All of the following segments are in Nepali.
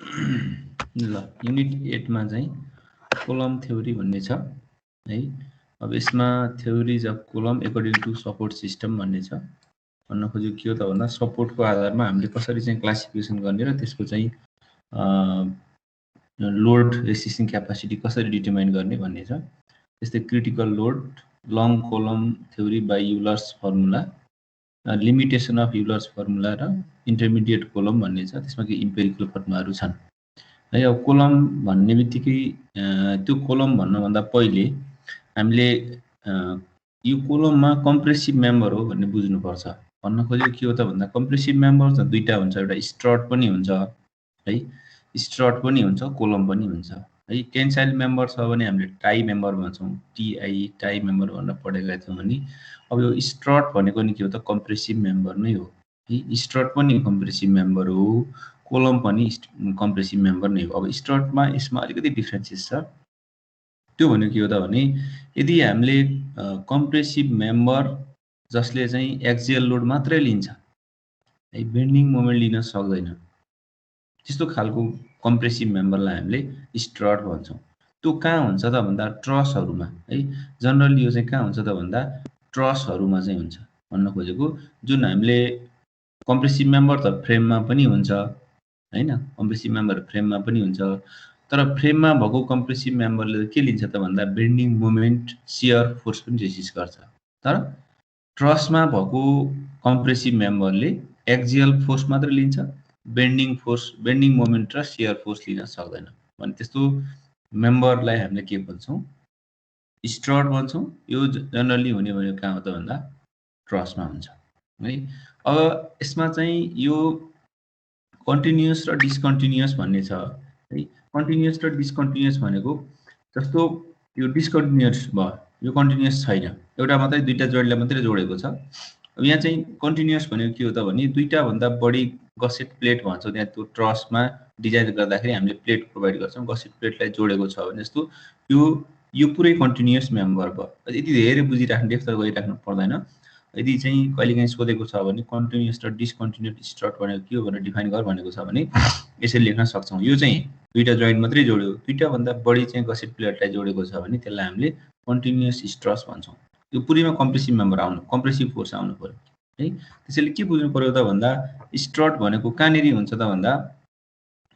ल युनिट 8 मा चाहिँ कोलम थ्योरी भन्ने छ है। अब यसमा theories of column according to support system भन्ने छ। भन्न खोजेको के हो त भन्दा सपोर्टको आधारमा हामीले कसरी चाहिँ क्लासिफिकेसन गर्ने र त्यसको चाहिँ लोड रेसिस्टिङ क्यापासिटी कसरी डिटरमाइन गर्ने भन्ने छ। त्यस्तै critical load, long column theory by Euler's formula, limitation of Euler's formula र इन्टरमिडिएट कोलम भन्ने छ। त्यसमा के इम्पेरिकल फर्मुलाहरू छन् है। अब कोलम भन्ने बित्तिकै त्यो कोलम भन्नुभन्दा पहिले हामीले यो कोलममा कम्प्रेसिभ मेम्बर हो भन्ने बुझ्नुपर्छ। भन्न खोजेको के हो त भन्दा कम्प्रेसिभ मेम्बर त दुईटा हुन्छ, एउटा स्ट्रट पनि हुन्छ है, स्ट्रट पनि हुन्छ, कोलम पनि हुन्छ है। टेन्साइल मेम्बर छ भने हामीले टाई मेम्बर भन्छौँ, टिआई टाई मेम्बर भनेर पढेका थियौँ भने। अब यो स्ट्रट भनेको नि के हो त कम्प्रेसिभ मेम्बर नै हो है। स्ट्रट पनि कम्प्रेसिभ मेम्बर हो, कोलम पनि कम्प्रेसिभ मेम्बर नै हो। अब स्ट्रटमा यसमा अलिकति डिफ्रेन्सेस छ। त्यो भनेको के हो त भने यदि हामीले कम्प्रेसिभ मेम्बर जसले चाहिँ एक्सियल लोड मात्रै लिन्छ है, बेन्डिङ मोमेन्ट लिन सक्दैन, त्यस्तो खालको कम्प्रेसिभ मेम्बरलाई हामीले स्ट्रट भन्छौँ। त्यो कहाँ हुन्छ त भन्दा ट्रसहरूमा है। जनरली यो चाहिँ कहाँ हुन्छ त भन्दा ट्रसहरूमा चाहिँ हुन्छ। भन्न खोजेको जुन हामीले कम्प्रेसिभ मेम्बर त फ्रेममा पनि हुन्छ हैन, कम्प्रेसिभ मेम्बर फ्रेममा पनि हुन्छ, तर फ्रेममा भएको कम्प्रेसिभ मेम्बरले के लिन्छ त भन्दा बेन्डिङ मोमेन्ट, सियर फोर्स पनि रेसिस्ट गर्छ। तर ट्रसमा भएको कम्प्रेसिभ मेम्बरले एक्सियल फोर्स मात्र लिन्छ, बेन्डिङ फोर्स, बेन्डिङ मोमेन्ट र सियर फोर्स लिन सक्दैन। भने त्यस्तो मेम्बरलाई हामीले के भन्छौँ? स्ट्रट भन्छौँ। यो जनरली हुने भनेको कहाँ हो त भन्दा ट्रसमा हुन्छ है। अब यसमा चाहिँ यो कन्टिन्युअस र डिस्कन्टिन्युअस भन्ने छ है। कन्टिन्युअस र डिस्कन्टिन्युअस भनेको जस्तो यो डिस्कन्टिन्युअस भयो, यो कन्टिन्युअस छैन, एउटा मात्रै दुईटा जोइन्टलाई मात्रै जोडेको छ। अब यहाँ चाहिँ कन्टिन्युअस भनेको के हो त भने दुईटा भन्दा बढी गसेट प्लेट भन्छौँ त्यहाँ त्यो ट्रसमा डिजाइन गर्दाखेरि हामीले प्लेट प्रोभाइड गर्छौँ, गसेट प्लेटलाई जोडेको छ भने जस्तो यो पुरै कन्टिन्युअस मेम्बर भयो। यति धेरै बुझिराख्नु डेप्थ गइराख्नु पर्दैन। यदि चाहिँ कहिलेकाहीँ सोधेको छ भने कन्टिन्युअस र डिस्कन्टिन्युअस स्ट्रट भनेको के हो भनेर डिफाइन गर भनेको छ भने यसरी लेख्न सक्छौँ। यो चाहिँ दुईटा जोइन्ट मात्रै जोड्यो, दुईटा भन्दा बढी चाहिँ गसेट प्लेटलाई जोडेको छ भने त्यसलाई हामीले कन्टिन्युअस स्ट्रस भन्छौँ। यो पुरैमा कम्प्रेसिभ मेम्बर आउनु, कम्प्रेसिभ फोर्स आउनु पर्यो है। त्यसैले के बुझ्नु पर्यो त भन्दा स्ट्रट भनेको कहाँनिर हुन्छ त भन्दा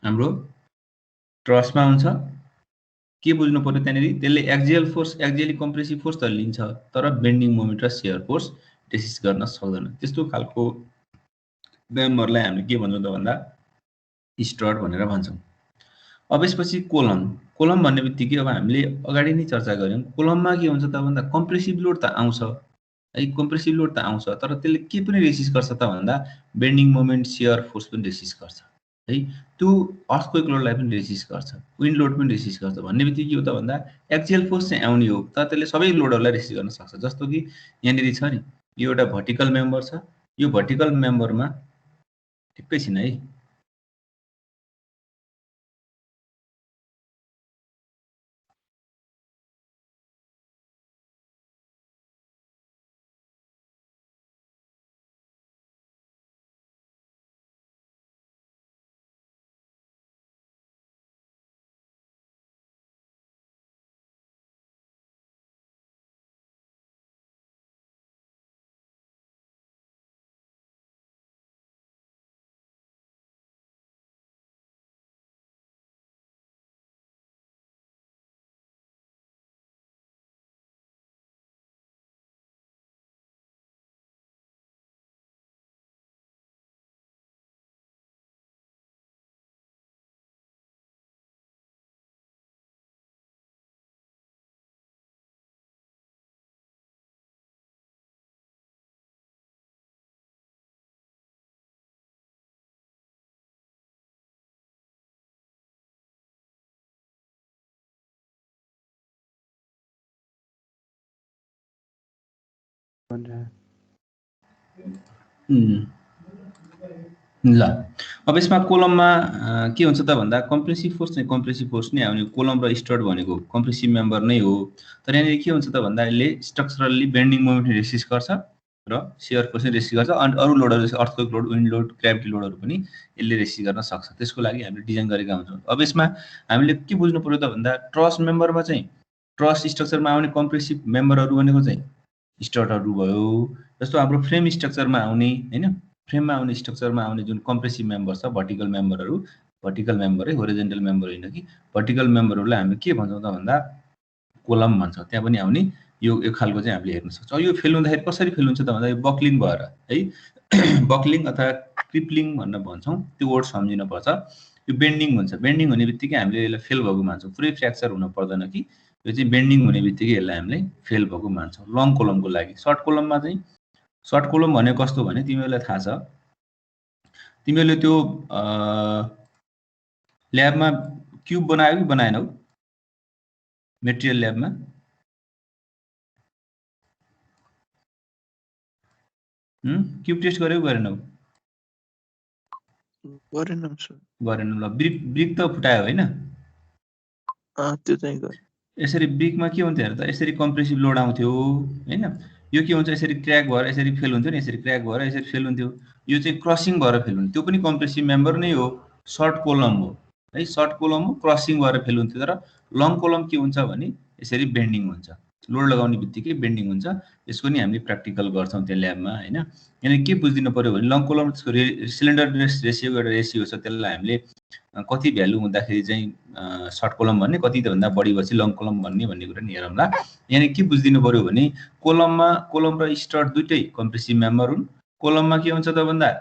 हाम्रो ट्रसमा हुन्छ। के बुझ्नु पर्यो त्यहाँनिर, त्यसले axial force, axially compressive force त लिन्छ, तर बेन्डिङ मोमेन्ट र सियर फोर्स रेसिस्ट गर्न सक्दैन। त्यस्तो खालको मेम्बरलाई हामीले के भन्छौँ त भन्दा स्ट्रट भनेर भन्छौँ। अब यसपछि कोलम, कोलम भन्ने बित्तिकै अब हामीले अगाडि नै चर्चा गऱ्यौँ, कोलममा के हुन्छ त भन्दा कम्प्रेसिभ लोड त आउँछ है, कम्प्रेसिभ लोड त आउँछ, तर त्यसले के पनि रेसिस्ट गर्छ त भन्दा बेन्डिङ मोमेन्ट, सियर फोर्स पनि रेसिस्ट गर्छ है। त्यो अर्थक्वेक लोडलाई पनि रेसिस्ट गर्छ, विन्ड लोड पनि रेसिस्ट गर्छ। भन्ने बित्तिकै के हो त भन्दा एक्सियल फोर्स चाहिँ आउने हो, तर त्यसले सबै लोडहरूलाई रेसिस्ट गर्न सक्छ। जस्तो कि यहाँनिर छ नि, यो एउटा भर्टिकल मेम्बर छ, यो भर्टिकल मेम्बरमा एकैछिन है, ल अब यसमा कोलममा के हुन्छ त भन्दा कम्प्रेसिभ फोर्स चाहिँ कम्प्रेसिभ फोर्स नै आउने, कोलम र स्ट्रट भनेको कम्प्रेसिभ मेम्बर नै हो। तर यहाँनिर के हुन्छ त भन्दा यसले स्ट्रक्चरली बेन्डिङ मोमेन्ट रेसिस्ट गर्छ र सियर फोर्स रेसिभ गर्छ अनि अरू लोडहरू earthquake load wind load gravity लोडहरू पनि यसले रेसिभ गर्न सक्छ त्यसको लागि हामीले डिजाइन गरेका हुन्छौँ अब यसमा हामीले के बुझ्नु पर्यो त भन्दा ट्रस मेम्बरमा चाहिँ ट्रस स्ट्रक्चरमा आउने कम्प्रेसिभ मेम्बरहरू भनेको चाहिँ स्टडहरू भयो जस्तो हाम्रो फ्रेम स्ट्रक्चरमा आउने हैन फ्रेममा आउने स्ट्रक्चरमा आउने जुन कम्प्रेसिभ मेम्बर छ भर्टिकल मेम्बरहरू भर्टिकल मेम्बर है होरिजेन्टल मेम्बर होइन कि भर्टिकल मेम्बरहरूलाई हामी के भन्छौँ त भन्दा कोलम भन्छौँ त्यहाँ पनि आउने यो खालको चाहिँ हामीले हेर्न सक्छौँ यो फेल हुँदाखेरि कसरी फेल हुन्छ त भन्दा यो बक्लिङ भएर है बक्लिङ अथवा क्रिप्लिङ भनेर भन्छौँ त्यो वर्ड सम्झिनुपर्छ यो बेन्डिङ हुन्छ बेन्डिङ हुने बित्तिकै हामीले यसलाई फेल भएको मान्छौँ पुरै फ्र्याक्चर हुनु पर्दैन कि यो चाहिँ बेन्डिङ हुने बित्तिकै यसलाई हामीले फेल भएको मान्छौँ लङ कोलमको लागि सर्ट कोलममा चाहिँ सर्ट कोलम भनेको कस्तो भने तिमीहरूलाई थाहा छ तिमीहरूले त्यो ल्याबमा क्युब बनायो कि बनाएनौ मेटेरियल ल्याबमा क्युब टेस्ट गर्यौ गरेनौ गरेनौ सर गरेनौ ल ब्रिक त फुटायो हैन त्यो चाहिँ गरे यसरी ब्रिकमा के हुन्थ्यो हेर त यसरी कम्प्रेसिभ लोड आउँथ्यो हैन यो के हुन्छ यसरी क्र्याक भएर यसरी फेल हुन्थ्यो नि यसरी क्र्याक भएर यसरी फेल हुन्थ्यो यो चाहिँ क्रसिङ भएर फेल हुन्थ्यो त्यो पनि कम्प्रेसिभ मेम्बर नै हो सर्ट कोलम हो है सर्ट कोलम हो क्रसिङ भएर फेल हुन्थ्यो तर लङ कोलम के हुन्छ भने यसरी बेन्डिङ हुन्छ लोड लगाउने बित्तिकै बेन्डिङ हुन्छ यसको नि हामीले प्र्याक्टिकल गर्छौँ त्यो ल्याबमा हैन यहाँ के बुझिदिनु पर्यो भने लङ कोलम त्यसको सिलिन्डर रेसियो एउटा रेसियो छ त्यसलाई हामीले कति भ्यालु हुँदाखेरि चाहिँ सर्ट कोलम भन्ने कति त भन्दा बढी भएपछि लङ कोलम भन्ने कुरा नि हेरौँला यहाँ के बुझिदिनु पर्यो भने कोलम र स्टड दुइटै कम्प्रेसिभ मेम्बर हुन् कोलममा के हुन्छ त भन्दा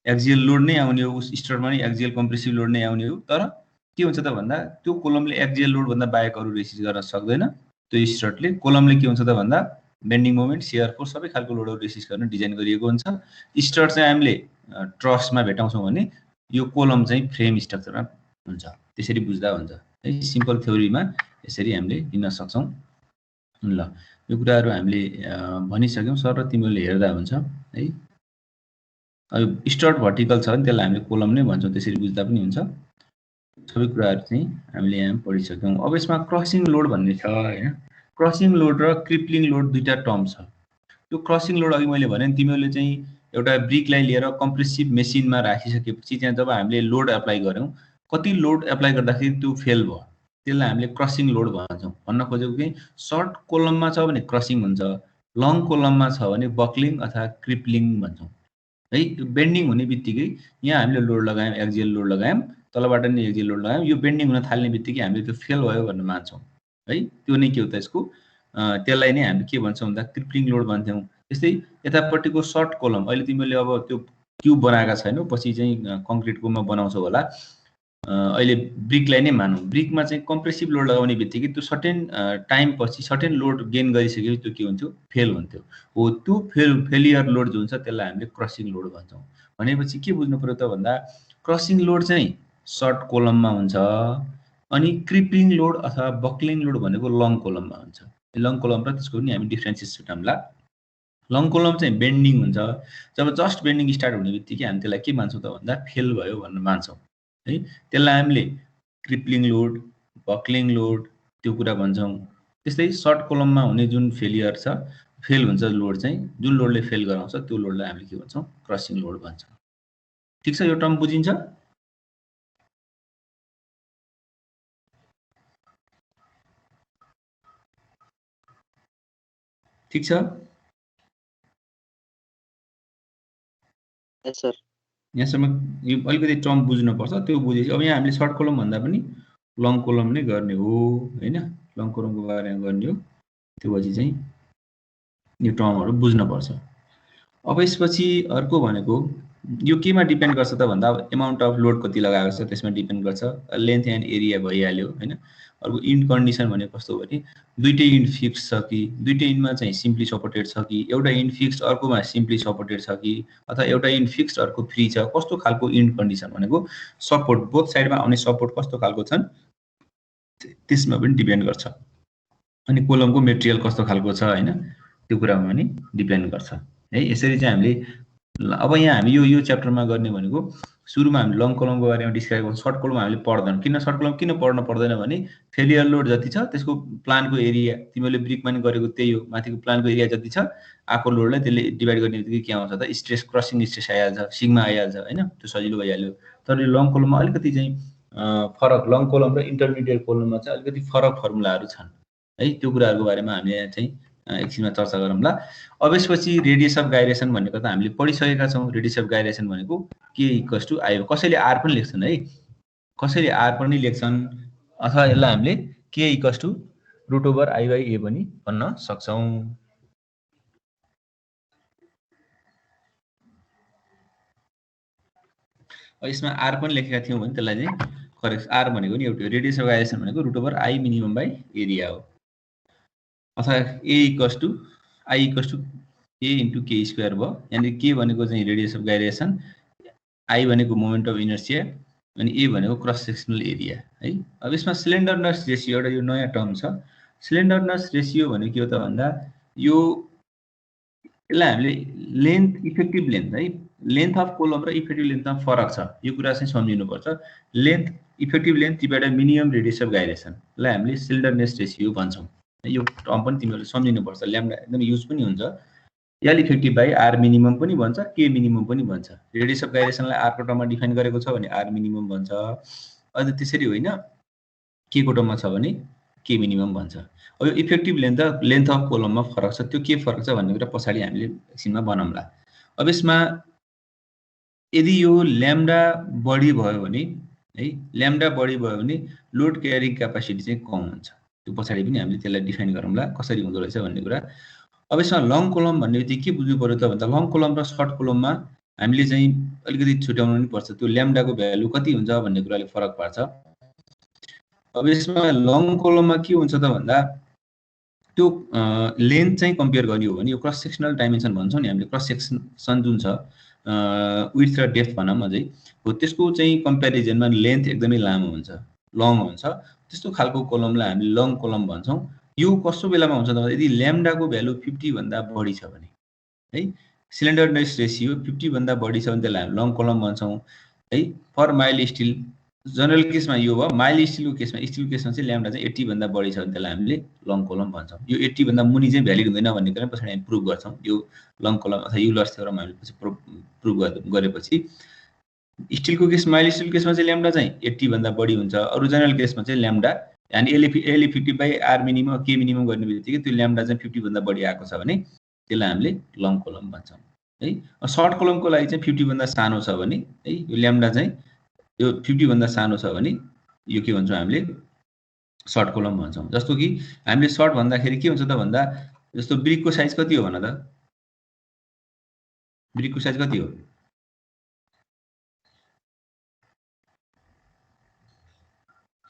एक्जियल लोड नै आउने हो स्टडमा नि एक्जियल कम्प्रेसिभ लोड नै आउने हो तर के हुन्छ त भन्दा त्यो कोलमले एक्जियल लोड भन्दा बाहेक अरू रेसिभ गर्न सक्दैन त्यो स्टडले कोलमले के हुन्छ त भन्दा बेन्डिङ मोमेन्ट सियर फोर्स सबै खालको लोडहरू रेसिभ गर्न डिजाइन गरिएको हुन्छ स्टड चाहिँ हामीले ट्रसमा भेटाउँछौँ भने यो कोलम चाहिँ फ्रेम स्ट्रक्चरमा हुन्छ त्यसरी बुझ्दा हुन्छ है सिम्पल थ्योरीमा यसरी हामीले लिन सक्छौँ ल यो कुराहरू हामीले भनिसक्यौँ सर र तिमीहरूले हेर्दा हुन्छ है अब स्टड भर्टिकल छ भने त्यसलाई हामीले कोलम नै भन्छौँ त्यसरी बुझ्दा पनि हुन्छ सबै कुराहरू चाहिँ हामीले यहाँ पढिसक्यौँ अब यसमा क्रसिङ लोड भन्ने छ हैन क्रसिङ लोड र क्रिप्लिङ लोड दुईटा टर्म छ त्यो क्रसिङ लोड अघि मैले भने तिमीहरूले चाहिँ एउटा ब्रिकलाई लिएर कम्प्रेसिभ मेसिनमा राखिसकेपछि त्यहाँ जब हामीले लोड एप्लाई गऱ्यौँ कति लोड एप्लाई गर्दाखेरि त्यो फेल भयो त्यसलाई हामीले क्रसिङ लोड भन्छौँ भन्न खोजेको कि सर्ट कोलममा छ भने क्रसिङ हुन्छ लङ कोलममा छ भने बक्लिङ अथवा क्रिप्लिङ भन्छौँ है बेन्डिङ हुने बित्तिकै यहाँ हामीले लोड लगायौँ एक्जियल लोड लगायौँ तलबाट नि एक्जियल लोड लगायौँ यो बेन्डिङ हुन थाल्ने बित्तिकै हामीले त्यो फेल भयो भनेर मान्छौँ है त्यो नै के हो त यसको त्यसलाई नै हामी के भन्छौँ भन्दा क्रिप्लिङ लोड भन्छौँ त्यस्तै यतापट्टिको सर्ट कोलम अहिले तिमीले अब त्यो क्युब बनाएका छैनौ पछि चाहिँ कङ्क्रिटकोमा बनाउँछौ होला अहिले ब्रिकलाई नै मानौँ ब्रिकमा चाहिँ कम्प्रेसिभ लोड लगाउने बित्तिकै त्यो सर्टेन टाइम पछि सर्टेन लोड गेन गरिसकेपछि त्यो के हुन्थ्यो फेल हुन्थ्यो हो त्यो फेलियर लोड जो हुन्छ त्यसलाई हामीले क्रसिङ लोड भन्छौँ भनेपछि के बुझ्नु पर्यो त भन्दा क्रसिङ लोड चाहिँ सर्ट कोलममा हुन्छ अनि क्रिपिङ लोड अथवा बक्लिङ लोड भनेको लङ कोलममा हुन्छ लङ कोलम र त्यसको पनि हामी डिफ्रेन्सेस छुटाउँला लङ कोलम चाहिँ बेन्डिङ हुन्छ जब जस्ट बेन्डिङ स्टार्ट हुने बित्तिकै हामी त्यसलाई के मान्छौँ त भन्दा फेल भयो भनेर मान्छौँ है त्यसलाई हामीले क्रिप्लिङ लोड बक्लिङ लोड त्यो कुरा भन्छौँ त्यस्तै सर्ट कोलममा हुने जुन फेलियर छ फेल हुन्छ लोड चाहिँ जुन लोडले फेल गराउँछ त्यो लोडलाई हामीले के भन्छौँ क्रसिङ लोड भन्छौँ ठिक छ यो टर्म बुझिन्छ ठिक छ सर यहाँसम्म यो अलिकति टर्म बुझ्नुपर्छ त्यो बुझेपछि अब यहाँ हामीले सर्ट कोलम भन्दा पनि लङ कोलम नै गर्ने हो हैन लङ कोलमको बारेमा गर्ने हो त्यो पछि चाहिँ यो टर्महरू बुझ्नुपर्छ अब यसपछि अर्को भनेको यो केमा डिपेन्ड गर्छ त भन्दा अब एमाउन्ट अफ लोड कति लगाएको छ त्यसमा डिपेन्ड गर्छ लेन्थ एन्ड एरिया भइहाल्यो हैन अर्को इन्ड कन्डिसन भनेको कस्तो भने दुईटै इन्ड फिक्स छ कि दुईटै इन्डमा चाहिँ सिम्पली सपोर्टेड छ कि एउटा इन्ड फिक्स्ड अर्कोमा सिम्पली सपोर्टेड छ कि अथवा एउटा इन्ड फिक्स्ड अर्को फ्री छ कस्तो खालको इन्ड कन्डिसन भनेको सपोर्ट बोथ साइडमा आउने सपोर्ट कस्तो खालको छन् त्यसमा पनि डिपेन्ड गर्छ अनि कोलमको मेटेरियल कस्तो खालको छ हैन त्यो कुरामा पनि डिपेन्ड गर्छ है यसरी चाहिँ हामीले अब यहाँ हामी यो च्याप्टरमा गर्ने भनेको सुरुमा हामी लङ कलमको बारेमा डिस्क्राइब गर्छौँ, सर्ट कलम हामीले पढ्दैनौँ। किन सर्ट कलम किन पढ्न पर्दैन भने फेलियर लोड जति छ त्यसको प्लानको एरिया तिमीले ब्रिकमा नि गरेको त्यही हो, माथिको प्लानको एरिया जति छ आएको लोडलाई त्यसले डिभाइड गर्ने बित्तिकै के आउँछ त स्ट्रेस, क्रसिङ स्ट्रेस आइहाल्छ, सिग्मा आइहाल्छ होइन, त्यो सजिलो भइहाल्यो। तर यो लङ कलममा अलिकति चाहिँ फरक, लङ कलम र इन्टरमिडिएट कलममा चाहिँ अलिकति फरक फर्मुलाहरू छन् है। त्यो कुराहरूको बारेमा हामीले चाहिँ एकछिनमा चर्चा गरौँला। अब यसपछि रेडियस अफ गाइरेसन भनेको त हामीले पढिसकेका छौँ। रेडियस अफ गाइरेसन भनेको के इक्वल्स टु आई, कसैले आर पनि लेख्छन् है, कसैले आर पनि लेख्छन्, अथवा यसलाई हामीले K equals to root over I by A पनि भन्न सक्छौँ। यसमा आर पनि लेखेका थियौँ भने त्यसलाई चाहिँ करेक्ट, आर भनेको नि एउटै हो, रेडियस अफ गाइरेसन भनेको root over I minimum by area हो, अथवा A equals to I equals to A into K square भयो। यहाँनिर के भनेको चाहिँ रेडियस अफ गाइरेसन, आई भनेको मोमेन्ट अफ इनर्सिया, अनि ए भनेको क्रस सेक्सनल एरिया है। अब यसमा सिलिन्डरनेस रेसियो एउटा यो नयाँ टर्म छ। सिलिन्डरनेस रेसियो भनेको के हो त भन्दा यो यसलाई हामीले लेन्थ, इफेक्टिभ लेन्थ है, लेन्थ अफ कोलम र इफेक्टिभ लेन्थमा फरक छ, यो कुरा चाहिँ सम्झिनुपर्छ। Length, effective length divided minimum radius of गाइरेसनलाई हामीले सिलिन्डरनेस रेसियो भन्छौँ। यो टर्म पनि तिमीहरूले सम्झिनुपर्छ, ल्याम्डा एकदम युज पनि हुन्छ। L effective by R minimum पनि भन्छ, के मिनिमम पनि भन्छ। रेडियस अफ गाइरेसनलाई आरको टर्ममा डिफाइन गरेको छ भने आर मिनिमम भन्छ, अझ त्यसरी होइन के को टर्ममा छ भने के मिनिमम भन्छ। अब यो इफेक्टिभ लेन्थ र लेन्थ अफ कोलममा फरक छ, त्यो के फरक छ भन्ने कुरा पछाडि हामीले एकछिनमा बनाउँला। अब यसमा यदि यो ल्याम्डा बढी भयो भने है, ल्याम्डा बढी भयो भने लोड क्यारिङ क्यापासिटी चाहिँ कम हुन्छ, त्यो पछाडि पनि हामीले त्यसलाई डिफाइन गरौँला कसरी हुँदो रहेछ भन्ने कुरा। अब यसमा लङ कोलम भन्ने बित्तिकै के बुझ्नु पर्यो त भन्दा लङ कोलम र सर्ट कोलममा हामीले चाहिँ अलिकति छुट्याउनु पनि पर्छ, त्यो ल्याम्डाको भ्यालु कति हुन्छ भन्ने कुराले फरक पार्छ। अब यसमा लङ कोलममा के हुन्छ त भन्दा त्यो लेन्थ चाहिँ कम्पेयर गर्ने हो भने यो क्रस सेक्सनल डाइमेन्सन भन्छौँ नि हामीले, क्रस सेक्सन जुन छ विड्थ र डेप्थ भनौँ अझै हो, त्यसको चाहिँ कम्पेरिजनमा लेन्थ एकदमै लामो हुन्छ, लङ हुन्छ, त्यस्तो खालको कोलमलाई हामीले लङ कोलम भन्छौँ। यो कस्तो बेलामा हुन्छ त यदि ल्याम्डाको भ्यालु 50 भन्दा बढी छ भने है, सिलिन्डरनेस रेसियो 50 भन्दा बढी छ भने त्यसलाई हामी लङ कोलम भन्छौँ है। फर माइल स्टिल जनरल केसमा यो भयो, माइल स्टिलको केसमा चाहिँ ल्याम्डा चाहिँ 80 भन्दा बढी छ भने त्यसलाई हामीले लङ कोलम भन्छौँ। यो 80 भन्दा मुनि चाहिँ भ्यालिड हुँदैन भन्ने कुरा पछाडि हामी प्रुभ गर्छौँ, यो लङ कोलम अथवा युलर्स थ्योरम हामीले पछि प्रुभ गरेपछि। स्टिलको केस, माइल स्टिलको केसमा चाहिँ ल्याम्डा चाहिँ 80 भन्दा बढी हुन्छ, अरू जनरल केसमा चाहिँ ल्याम्डा यानी L effective by R minimum के मिनिमम गर्ने बित्तिकै त्यो ल्याम्डा चाहिँ 50 भन्दा बढी आएको छ भने त्यसलाई हामीले लङ कोलम भन्छौँ है। सर्ट कोलमको लागि चाहिँ 50 भन्दा सानो छ भने है, यो ल्याम्डा चाहिँ यो 50 भन्दा सानो छ भने यो के भन्छौँ हामीले सर्ट कोलम भन्छौँ। जस्तो कि हामीले सर्ट भन्दाखेरि के हुन्छ त भन्दा जस्तो ब्रिकको साइज कति हो भन त, ब्रिकको साइज कति हो?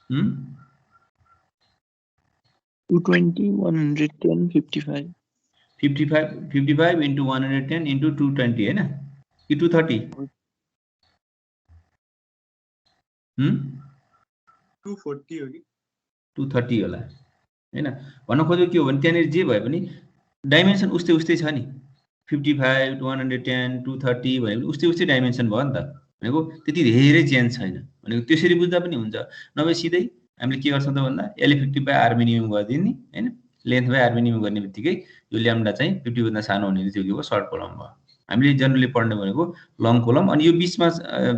Hmm? 220, 110, 55. 55 into 110 into 220 है ना, कि 230? 240 हो कि 230 होला हैन। भन्न खोजेको के हो भने त्यहाँनिर जे भए पनि डाइमेन्सन उस्तै छ नि, 55, 110, 230 भने उस्तै डाइमेन्सन भयो नि त, भनेको त्यति धेरै चेन्ज छैन भनेको त्यसरी बुझ्दा पनि हुन्छ। नभए सिधै हामीले के गर्छौँ त भन्दा L effective by R minimum गरिदिने हैन, लेन्थ बाई आर मिनिमम गर्ने बित्तिकै यो ल्याम्डा चाहिँ 50 भन्दा सानो हुने त्यो के भयो सर्ट कोलम भयो। हामीले जनरली पढ्ने भनेको लङ कोलम, अनि यो बिचमा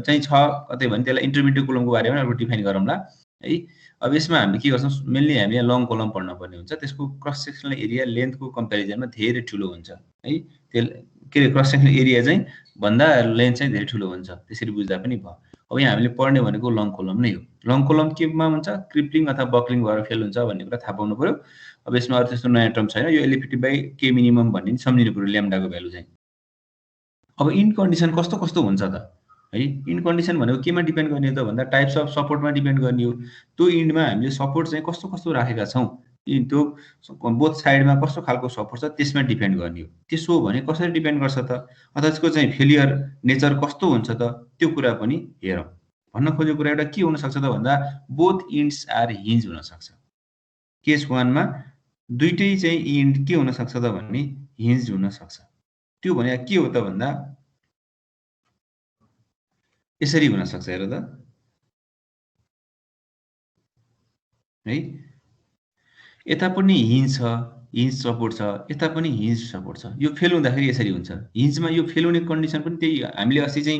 चाहिँ छ कतै भने त्यसलाई इन्टरमिडिएट कोलमको बारेमा अब डिफाइन गरौँला है। अब यसमा हामीले के गर्छौँ, मेनली हामीले लङ कोलम पढ्न पर्ने हुन्छ, त्यसको क्रस सेक्सनल एरिया लेन्थको कम्पेरिजनमा धेरै ठुलो हुन्छ है, त्यो के अरे क्रस सेक्सनल एरिया चाहिँ भन्दा लेन्थ चाहिँ धेरै ठुलो हुन्छ, त्यसरी बुझ्दा पनि भयो। अब यहाँ हामीले पढ्ने भनेको लङ कोलम नै हो। लङ कोलम केमा हुन्छ, क्रिप्लिङ अथवा बक्लिङ भएर फेल हुन्छ भन्ने कुरा थाहा पाउनु पर्यो। अब यसमा अरू त्यस्तो नयाँ टर्म छैन, यो एल इफेक्टिभ बाई के मिनिमम भन्ने सम्झिनु पर्यो ल्याम्डाको भ्यालु चाहिँ। अब इन कन्डिसन कस्तो हुन्छ त है, इन कन्डिसन भनेको केमा डिपेन्ड गर्ने हो त भन्दा टाइप्स अफ सपोर्टमा डिपेन्ड गर्ने हो। त्यो इन्डमा हामीले सपोर्ट चाहिँ कस्तो राखेका छौँ, त्यो बोथ साइडमा कस्तो खालको सपोर्ट छ त्यसमा डिपेन्ड गर्ने हो। त्यसो हो भने कसरी डिपेन्ड गर्छ त, अथवा त्यसको चाहिँ फेलियर नेचर कस्तो हुन्छ त, त्यो कुरा पनि हेरौँ। भन्न खोजेको कुरा एउटा के हुनसक्छ त भन्दा बोथ इन्ड्स आर हिन्ज हुनसक्छ। केस 1 मा दुईटै चाहिँ इन्ड के हुनसक्छ त भन्ने हिन्ज हुनसक्छ। त्यो भने के हो त भन्दा यसरी हुन सक्छ हेर त है यता पनि हिन्ज छ हिन्ज सपोर्ट छ यता पनि हिन्ज सपोर्ट छ यो फेल हुँदाखेरि यसरी हुन्छ हिन्जमा यो फेल हुने कन्डिसन पनि त्यही हामीले अस्ति चाहिँ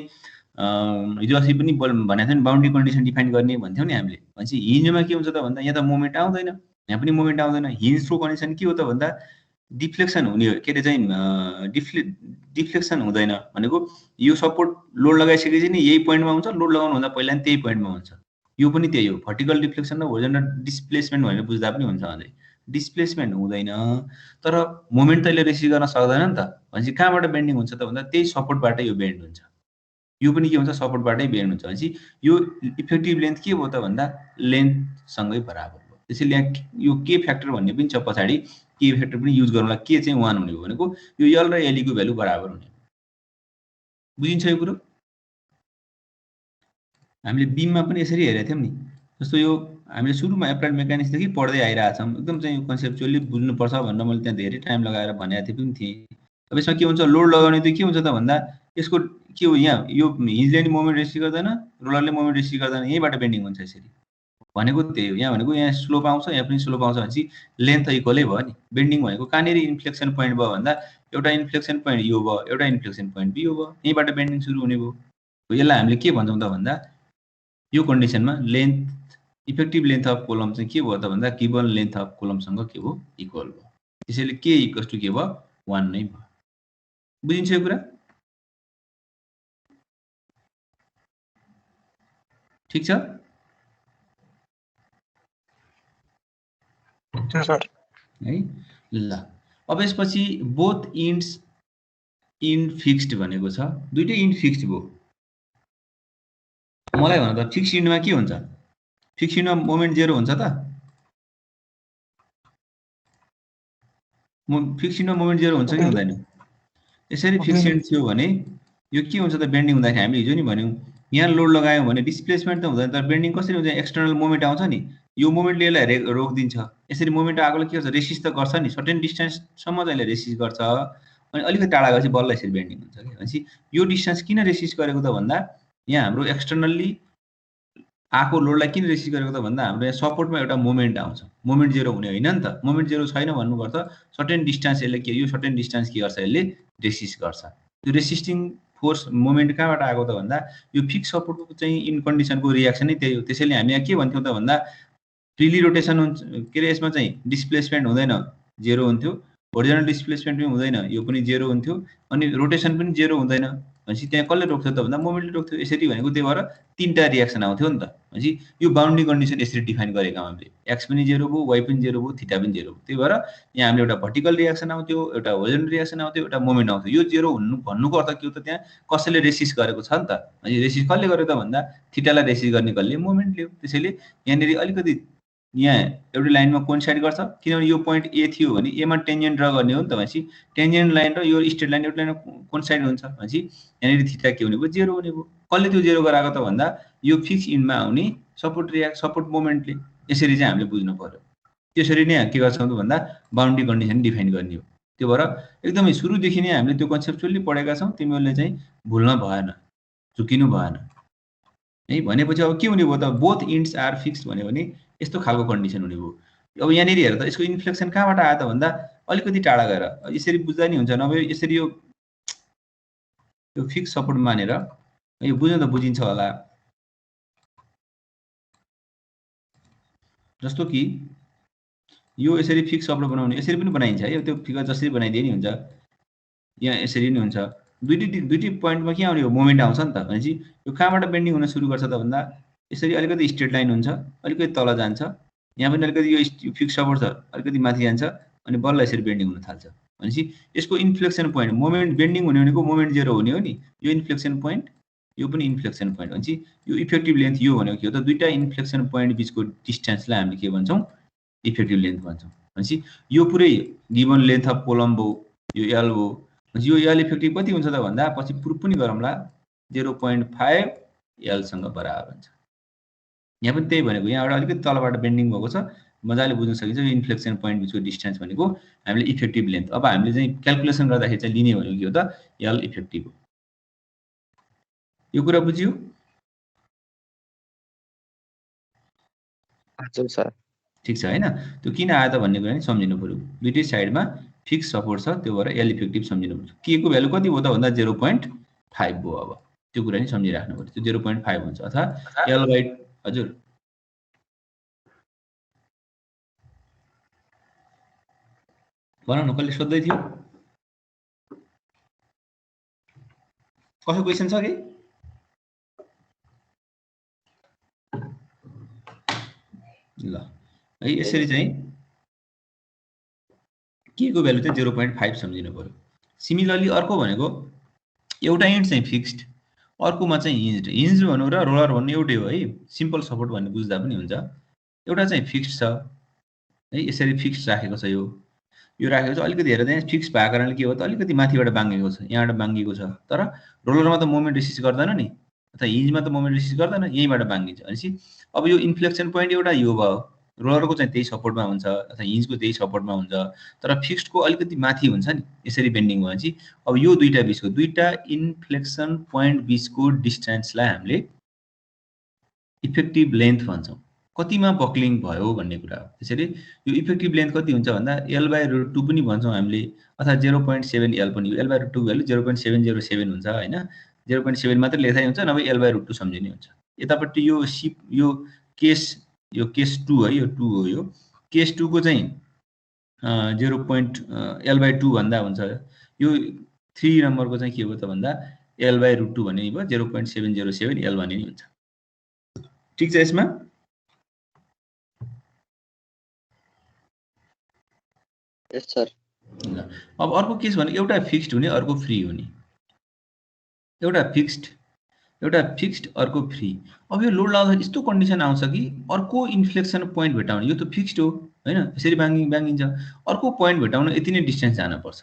हिजो अस्ति पनि भनेको थियो नि बाउन्ड्री कन्डिसन डिफाइन गर्ने भन्थ्यौँ नि हामीले भनेपछि हिन्जमा के हुन्छ त भन्दा यहाँ त मोमेन्ट आउँदैन यहाँ पनि मोमेन्ट आउँदैन हिन्जको कन्डिसन के हो त भन्दा डिफ्लेक्सन हुने हो के अरे चाहिँ डिफ्लेक्सन हुँदैन भनेको यो सपोर्ट लोड लगाइसकेपछि नि यही पोइन्टमा हुन्छ लोड लगाउनुभन्दा पहिला नि त्यही पोइन्टमा हुन्छ यो पनि त्यही हो भर्टिकल डिफ्लेक्सन र होरिजोन्टल डिस्प्लेसमेन्ट भनेर बुझ्दा पनि हुन्छ अझै डिस्प्लेसमेन्ट हुँदैन तर मोमेन्ट त यसले रिसिभ गर्न सक्दैन नि त भनेपछि कहाँबाट बेन्डिङ हुन्छ त भन्दा त्यही सपोर्टबाटै यो बेन्ड हुन्छ यो पनि के हुन्छ सपोर्टबाटै बेन्ड हुन्छ भनेपछि यो इफेक्टिभ लेन्थ के भयो त भन्दा लेन्थसँगै बराबर भयो त्यसैले यहाँ यो के फ्याक्टर भन्ने पनि छ पछाडि के फ्याक्टर पनि युज गर्नुलाई के चाहिँ 1 हुने हो भनेको यो यल र एलईको भ्यालु बराबर हुने बुझिन्छ यो कुरो हामीले बीममा पनि यसरी हेरेका थियौँ नि जस्तो यो हामीले सुरुमा एप्लाइड मेकानिक्सदेखि पढ्दै आइरहेछौँ एकदम चाहिँ यो कन्सेप्चुअली बुझ्नुपर्छ भनेर मैले त्यहाँ धेरै टाइम लगाएर भनेको पनि थिएँ अब यसमा के हुन्छ लोड लगाउने त के हुन्छ त भन्दा यसको के हो यहाँ यो हिजले नि मोमेन्ट रिसिभ गर्दैन रोलरले मोमेन्ट रिसिभ गर्दैन यहीँबाट बेन्डिङ हुन्छ यसरी भनेको त्यही हो यहाँ भनेको यहाँ स्लोप आउँछ यहाँ पनि स्लोप आउँछ भनेपछि लेन्थ त इक्वलै भयो नि बेन्डिङ भनेको कहाँनिर इन्फ्लेक्सन पोइन्ट भयो भन्दा एउटा इन्फ्लेक्सन पोइन्ट यो भयो एउटा इन्फ्लेक्सन पोइन्ट बी यो भयो यहीँबाट बेन्डिङ सुरु हुने भयो यसलाई हामीले के भन्छौँ त भन्दा यो कन्डिसनमा length effective length of column चाहिँ के भयो त भन्दा गिभन लेन्थ अफ कोलमसँग के भयो इक्वल भयो त्यसैले के इक्वल्स टु के भयो 1 नै भयो बुझिन्छ यो कुरा ठीक छ है ल अब यसपछि बोथ इन्ड्स इन फिक्स्ड भनेको छ दुईटै इन्ड फिक्स्ड भयो मलाई भन त फिक्स्ड इन्डमा के हुन्छ फिक्स्ड इन्डमा मोमेन्ट 0 हुन्छ त फिक्स्ड इन्डमा मोमेन्ट 0 हुन्छ कि हुँदैन यसरी फिक्स्ड इन्ड थियो भने यो के हुन्छ त बेन्डिङ हुँदाखेरि हामीले हिजो नि भन्यौँ यहाँ लोड लगायौँ भने डिस्प्लेसमेन्ट त हुँदैन तर बेन्डिङ कसरी हुन्छ एक्सटर्नल मोमेन्ट आउँछ नि यो मोमेन्टले यसलाई रोकिदिन्छ यसरी मोमेन्ट आएकोले के गर्छ रेसिस्ट त गर्छ नि सर्टेन डिस्टेन्ससम्म चाहिँ रेसिस्ट गर्छ अनि अलिकति टाढा गएपछि बल्ल यसरी बेन्डिङ हुन्छ कि भनेपछि यो डिस्टेन्स किन रेसिस्ट गरेको त भन्दा यहाँ हाम्रो एक्सटर्नल्ली आएको लोडलाई किन रेसिस्ट गरेको त भन्दा हाम्रो यहाँ सपोर्टमा एउटा मोमेन्ट आउँछ मोमेन्ट 0 हुने होइन नि त मोमेन्ट 0 छैन भन्नुपर्छ सर्टेन डिस्टेन्स यसले के यो सर्टेन डिस्टेन्स के गर्छ यसले रेसिस्ट गर्छ त्यो रेसिस्टिङ फोर्स मोमेन्ट कहाँबाट आएको त भन्दा यो फिक्स सपोर्टको चाहिँ इन कन्डिसनको रियाक्सन नै त्यही हो त्यसैले हामी यहाँ के भन्थ्यौँ त भन्दा फ्रिली रोटेसन हुन्छ के अरे यसमा चाहिँ डिस्प्लेसमेन्ट हुँदैन 0 हुन्थ्यो होरिजोनल डिस्प्लेसमेन्ट पनि हुँदैन यो पनि 0 हुन्थ्यो अनि रोटेसन पनि 0 हुँदैन भनेपछि त्यहाँ कसले रोक्थ्यो त भन्दा मोमेन्टले रोक्थ्यो यसरी भनेको त्यही भएर तीनटा रियाक्सन आउँथ्यो नि त भनेपछि यो बाउन्ड्री कन्डिसन यसरी डिफाइन गरेका हामीले एक्स पनि 0 भयो वाइ पनि 0 भयो थीटा पनि 0 भयो त्यही भएर यहाँ हामीले एउटा भर्टिकल रियाक्सन आउँथ्यो एउटा होरिजोनल रियाक्सन आउँथ्यो एउटा मोमेन्ट आउँथ्यो यो 0 हुनु भन्नुको अर्थ के हो त त्यहाँ कसैले रेसिस्ट गरेको छ नि त अनि रेसिस्ट कसले गर्यो त भन्दा थीटालाई रेसिस्ट गर्ने कसले मोमेन्ट ल्यायो त्यसैले यहाँनिर अलिकति यहाँ एउटै लाइनमा कोइन्साइड गर्छ किनभने यो पोइन्ट ए थियो भने एमा टेन्जेन्ट ड्र गर्ने हो नि त भनेपछि टेन्जेन्ट लाइन र यो स्ट्रेट लाइन एउटा लाइनमा कोइन्साइड हुन्छ भनेपछि यहाँनिर थीटा के हुने भयो 0 हुने भयो कसले त्यो 0 गराएको त भन्दा यो फिक्स इन्डमा आउने सपोर्ट मोमेन्टले यसरी चाहिँ हामीले बुझ्नु पर्यो त्यसरी नै के गर्छौँ त भन्दा बाउन्ड्री कन्डिसन डिफाइन गर्ने हो त्यो भएर एकदमै सुरुदेखि नै हामीले त्यो कन्सेप्चुअली पढेका छौँ तिमीहरूले चाहिँ भुल्न भएन झुकिनु भएन है भनेपछि अब के हुने भयो त बोथ इन्ड्स आर फिक्स्ड भन्यो भने यस्तो खालको कन्डिसन हुने भयो अब यहाँनिर हेर त यसको इन्फ्लेक्सन कहाँबाट आयो त भन्दा अलिकति टाढा गएर यसरी बुझ्दा नि हुन्छ नभए यसरी यो फिक्स सपोर्ट मानेर यो बुझ्न त बुझिन्छ होला जस्तो कि यो यसरी फिक्स सपोर्ट बनाउने यसरी पनि बनाइन्छ है त्यो फिगर जसरी बनाइदिए नि हुन्छ यहाँ यसरी नि हुन्छ दुईटै पोइन्टमा के आउने हो मोमेन्ट आउँछ नि त भनेपछि यो कहाँबाट बेन्डिङ हुन सुरु गर्छ त भन्दा यसरी अलिकति स्ट्रेट लाइन हुन्छ अलिकति तल जान्छ यहाँ पनि अलिकति यो फिक्स सपोर्ट छ अलिकति माथि जान्छ अनि बल्ल यसरी बेन्डिङ हुन थाल्छ भनेपछि यसको इन्फ्लेक्सन पोइन्ट मोमेन्ट बेन्डिङ हुने भनेको मोमेन्ट 0 हुने हो नि यो इन्फ्लेक्सन पोइन्ट यो पनि इन्फ्लेक्सन पोइन्ट भनेपछि यो इफेक्टिभ लेन्थ यो भनेको के हो त दुईटा इन्फ्लेक्सन पोइन्ट बिचको डिस्टेन्सलाई हामीले के भन्छौँ इफेक्टिभ लेन्थ भन्छौँ भनेपछि यो पुरै गिभन लेन्थ अफ कोलम भयो यो एल भयो भनेपछि यो एल इफेक्टिभ कति हुन्छ त भन्दा पछि प्रुफ पनि गरौँला 0.5 एलसँग बराबर हुन्छ यहाँ पनि त्यही भनेको यहाँबाट अलिकति तलबाट बेन्डिङ भएको छ मजाले बुझ्न सकिन्छ यो इन्फ्लेक्सन पोइन्ट बिचको डिस्टेन्स भनेको हामीले इफेक्टिभ लेन्थ अब हामीले चाहिँ क्याल्कुलेसन गर्दाखेरि चाहिँ लिने भनेको के हो त एल इफेक्टिभ हो यो कुरा बुझियो हजुर सर ठीक छ हैन त्यो किन आयो त भन्ने कुरा नि सम्झिनु पर्यो दुईटै साइडमा फिक्स सपोर्ट छ त्यो भएर एल इफेक्टिभ सम्झिनु पर्छ के को भ्यालु कति हो त भन्दा 0.5 हो अब त्यो कुरा नि सम्झिराख्नु पर्यो त्यो 0.5 हुन्छ अथवा एल बाइ हजुर भन न कसले सोध्दै थियो कसको क्वेशन छ के ल है यसरी चाहिँ के को भ्यालु चाहिँ 0.5 सम्झिनु पर्यो सिमिलरली अर्को भनेको एउटा इन्ट चाहिँ फिक्स्ड अर्कोमा चाहिँ हिन्ज भन्नु र रोलर भन्नु एउटै हो है सिम्पल सपोर्ट भन्ने बुझ्दा पनि हुन्छ एउटा चाहिँ फिक्स्ड छ है यसरी फिक्स्ड राखेको छ यो राखेको छ अलिकति हेर्दा चाहिँ फिक्स भएको कारणले के हो त अलिकति माथिबाट बाङ्गेको छ यहाँबाट बाङ्गेको छ तर रोलरमा त मोमेन्ट रेसिस्ट गर्दैन नि अथवा हिन्जमा त मोमेन्ट रेसिस्ट गर्दैन यहीँबाट बाङ्गिन्छ भनेपछि अब यो इन्फ्लेक्सन पोइन्ट एउटा यो भयो रोलरको चाहिँ त्यही सपोर्टमा हुन्छ अथवा हिन्जको त्यही सपोर्टमा हुन्छ तर फिक्स्डको अलिकति माथि हुन्छ नि यसरी बेन्डिङ भएपछि अब यो दुईटा बिचको दुईटा इन्फ्लेक्सन पोइन्ट बिचको डिस्टेन्सलाई हामीले इफेक्टिभ लेन्थ भन्छौँ कतिमा बक्लिङ भयो भन्ने कुरा हो त्यसरी यो इफेक्टिभ लेन्थ कति हुन्छ भन्दा l/√2 पनि भन्छौँ हामीले अथवा 0.7 l पनि l/√2 भ्यालु 0.707 हुन्छ हैन 0.7 मात्र लेखाइ हुन्छ नभए l/√2 सम्झिने हुन्छ यतापट्टि यो केस 2 है यो 2 हो यो केस 2 को चाहिँ 0.l/2 भन्दा हुन्छ यो 3 नम्बरको चाहिँ के हो त भन्दा l/√2 भन्ने भयो 0.707 l भन्ने नि हुन्छ ठीक छ यसमा यस सर अब अर्को केस भने एउटा फिक्स्ड हुने अर्को फ्री हुने एउटा फिक्स्ड अर्को फ्री अब यो लोड लाउँदा यस्तो कन्डिसन आउँछ कि अर्को इन्फ्लेक्सन पोइन्ट भेटाउने यो त फिक्स्ड हो हैन यसरी बाङ्गिन्छ अर्को पोइन्ट भेटाउन यति नै डिस्टेन्स जानुपर्छ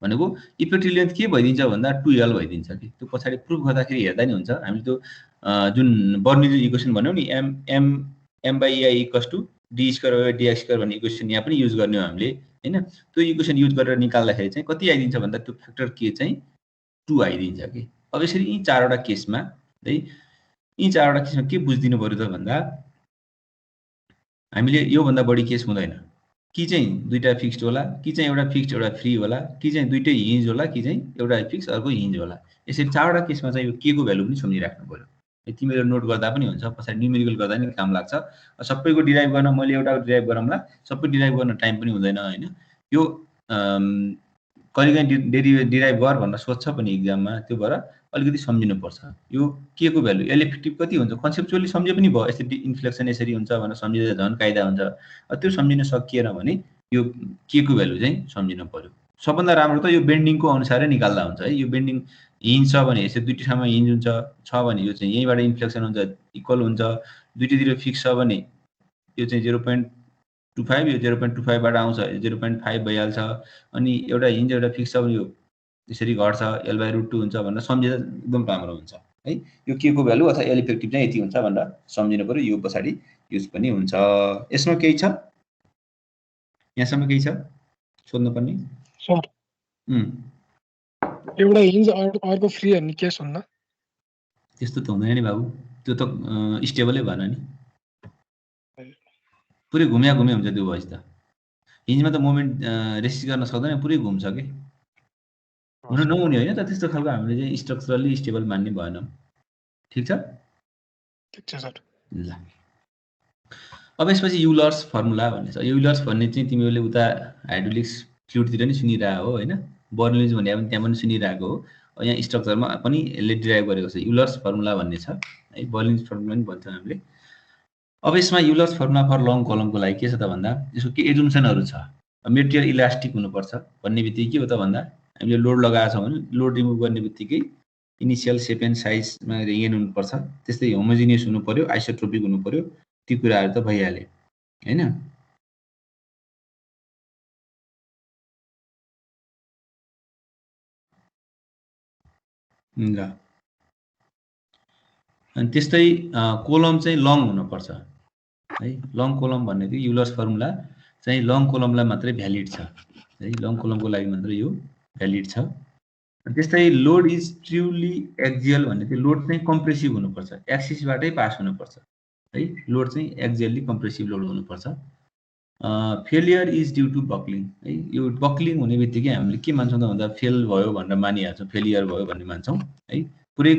भनेको इफेक्टिभ लेन्थ के भइदिन्छ भन्दा 2l भइदिन्छ कि त्यो पछाडी प्रुफ गर्दाखेरि हेर्दा नि हुन्छ हामीले त्यो जुन बर्नौलीज इक्वेसन भन्यौ नि m/ei = d²/dx² भन्ने इक्वेसन यहाँ पनि युज गर्ने हो हामीले हैन त्यो इक्वेसन युज गरेर निकाल्दाखेरि चाहिँ कति आइदिन्छ भन्दा त्यो फ्याक्टर के चाहिँ 2 आइदिन्छ कि अब यसरी यी चारवटा केसमा है यी चारवटा केसमा के बुझ्दिनु पर्यो त भन्दा हामीले यो भन्दा बढी केस हुँदैन कि चाहिँ दुईटा फिक्स्ड होला कि चाहिँ एउटा फिक्स्ड एउटा फ्री होला कि चाहिँ दुईटै हिन्ज होला कि चाहिँ एउटा फिक्स अर्को हिन्ज होला यसरी चारवटा केसमा चाहिँ यो के को भ्यालु पनि सम्झिराख्नु पर्यो तिमीले नोट गर्दा पनि हुन्छ पछाडी न्युमेरिकल गर्दा नि काम लाग्छ सबैको डिराइभ गर्न मैले एउटा डिराइभ गरौँला सबै डिराइभ गर्न टाइम पनि हुँदैन हैन यो कहिलेकाहीँ डिराइभ गर भनेर सोध्छ पनि इक्जाममा त्यो भएर अलिकति सम्झिनु पर्छ यो के को भ्यालु एल इफेक्टिभ कति हुन्छ कन्सेप्चुअली सम्झे पनि भयो यसरी इन्फ्लेक्सन यसरी हुन्छ भनेर सम्झिँदा झन् कायदा हुन्छ त्यो सम्झिन सकिएन भने यो के को भ्यालु चाहिँ सम्झिनु पर्यो सबभन्दा राम्रो त यो बेन्डिङको अनुसारै निकाल्दा हुन्छ है यो बेन्डिङ हिन्ज छ भने यसरी दुईटै ठाउँमा हिन्ज हुन्छ छ भने यो चाहिँ यहीँबाट इन्फ्लेक्सन हुन्छ इक्वल हुन्छ दुईटैतिर फिक्स छ भने यो चाहिँ 0.25 यो 0.25 बाट आउँछ 0.5 भइहाल्छ अनि एउटा हिन्ज एउटा फिक्स छ भने यो यसरी घट्छ l/√2 हुन्छ भनेर सम्झिँदा एकदम राम्रो हुन्छ है यो के को भ्यालु अथवा एल इफेक्टिभ चाहिँ यति हुन्छ भनेर सम्झिनु पर्यो यो पछाडी युज पनि हुन्छ यसमा केही छ यहाँसम्म केही छ सोध्नु पर्ने सर एउटा हिन्ज अर्को फ्री भन्ने केस हुन्न त्यस्तो त हुँदैन नि बाबु त्यो त स्टेबलै भएन नि पुरै घुम्या हुन्छ त्यो भएपछि त हिन्जमा त मोमेन्ट रेसिस्ट गर्न सक्दैन पुरै घुम्छ के हुन नहुने होइन त त्यस्तो खालको हामीले चाहिँ स्ट्रक्चरली स्टेबल मान्ने भएन ठीक छ सर ल अब यसपछि युलर्स फर्मुला भन्ने छ युलर्स भन्ने चाहिँ तिमीहरूले उता हाइड्रोलिक्स फ्लुइडतिर नि सुनिरहेको हो हैन बर्नौलीज भन्ने पनि त्यहाँ पनि सुनिरहेको हो यहाँ स्ट्रक्चरमा पनि यसले डिराइभ गरेको छ युलर्स फर्मुला भन्ने छ है बर्नौलीज फर्मुला पनि भन्छौँ हामीले अब यसमा युलर्स फर्मुला फर लङ कलमको लागि के छ त भन्दा यसको के एजुम्सनहरु छ मेटेरियल इलास्टिक हुनुपर्छ भन्ने बित्तिकै के हो त भन्दा हामीले लोड लगाएको छौं भने लोड रिमुभ गर्ने बित्तिकै इनिशियल शेप एन्ड साइजमा रेगेन हुनुपर्छ त्यस्तै होमोजिनियस हुनु पर्यो आइसोट्रोपिक हुनु पर्यो ती कुराहरु त भइहाल्यो हैन ल अनि त्यस्तै कोलम चाहिँ लङ हुनुपर्छ है लङ कोलम भन्ने चाहिँ युलर्स फर्मुला चाहिँ लङ कोलमलाई मात्रै भ्यालिड छ है लङ कोलमको लागि मात्रै यो भ्यालिड छ त्यस्तै लोड इज ट्रुली एक्सियल भन्ने चाहिँ लोड चाहिँ कम्प्रेसिभ हुनुपर्छ एक्सिसबाटै पास हुनुपर्छ है लोड चाहिँ एक्जियली कम्प्रेसिभ लोड हुनुपर्छ फेलियर इज ड्यू टु बक्लिङ है यो बक्लिङ हुने बित्तिकै हामीले के मान्छौँ त भन्दा फेल भयो भनेर मानिहाल्छौँ फेलियर भयो भन्ने मान्छौँ है पुरै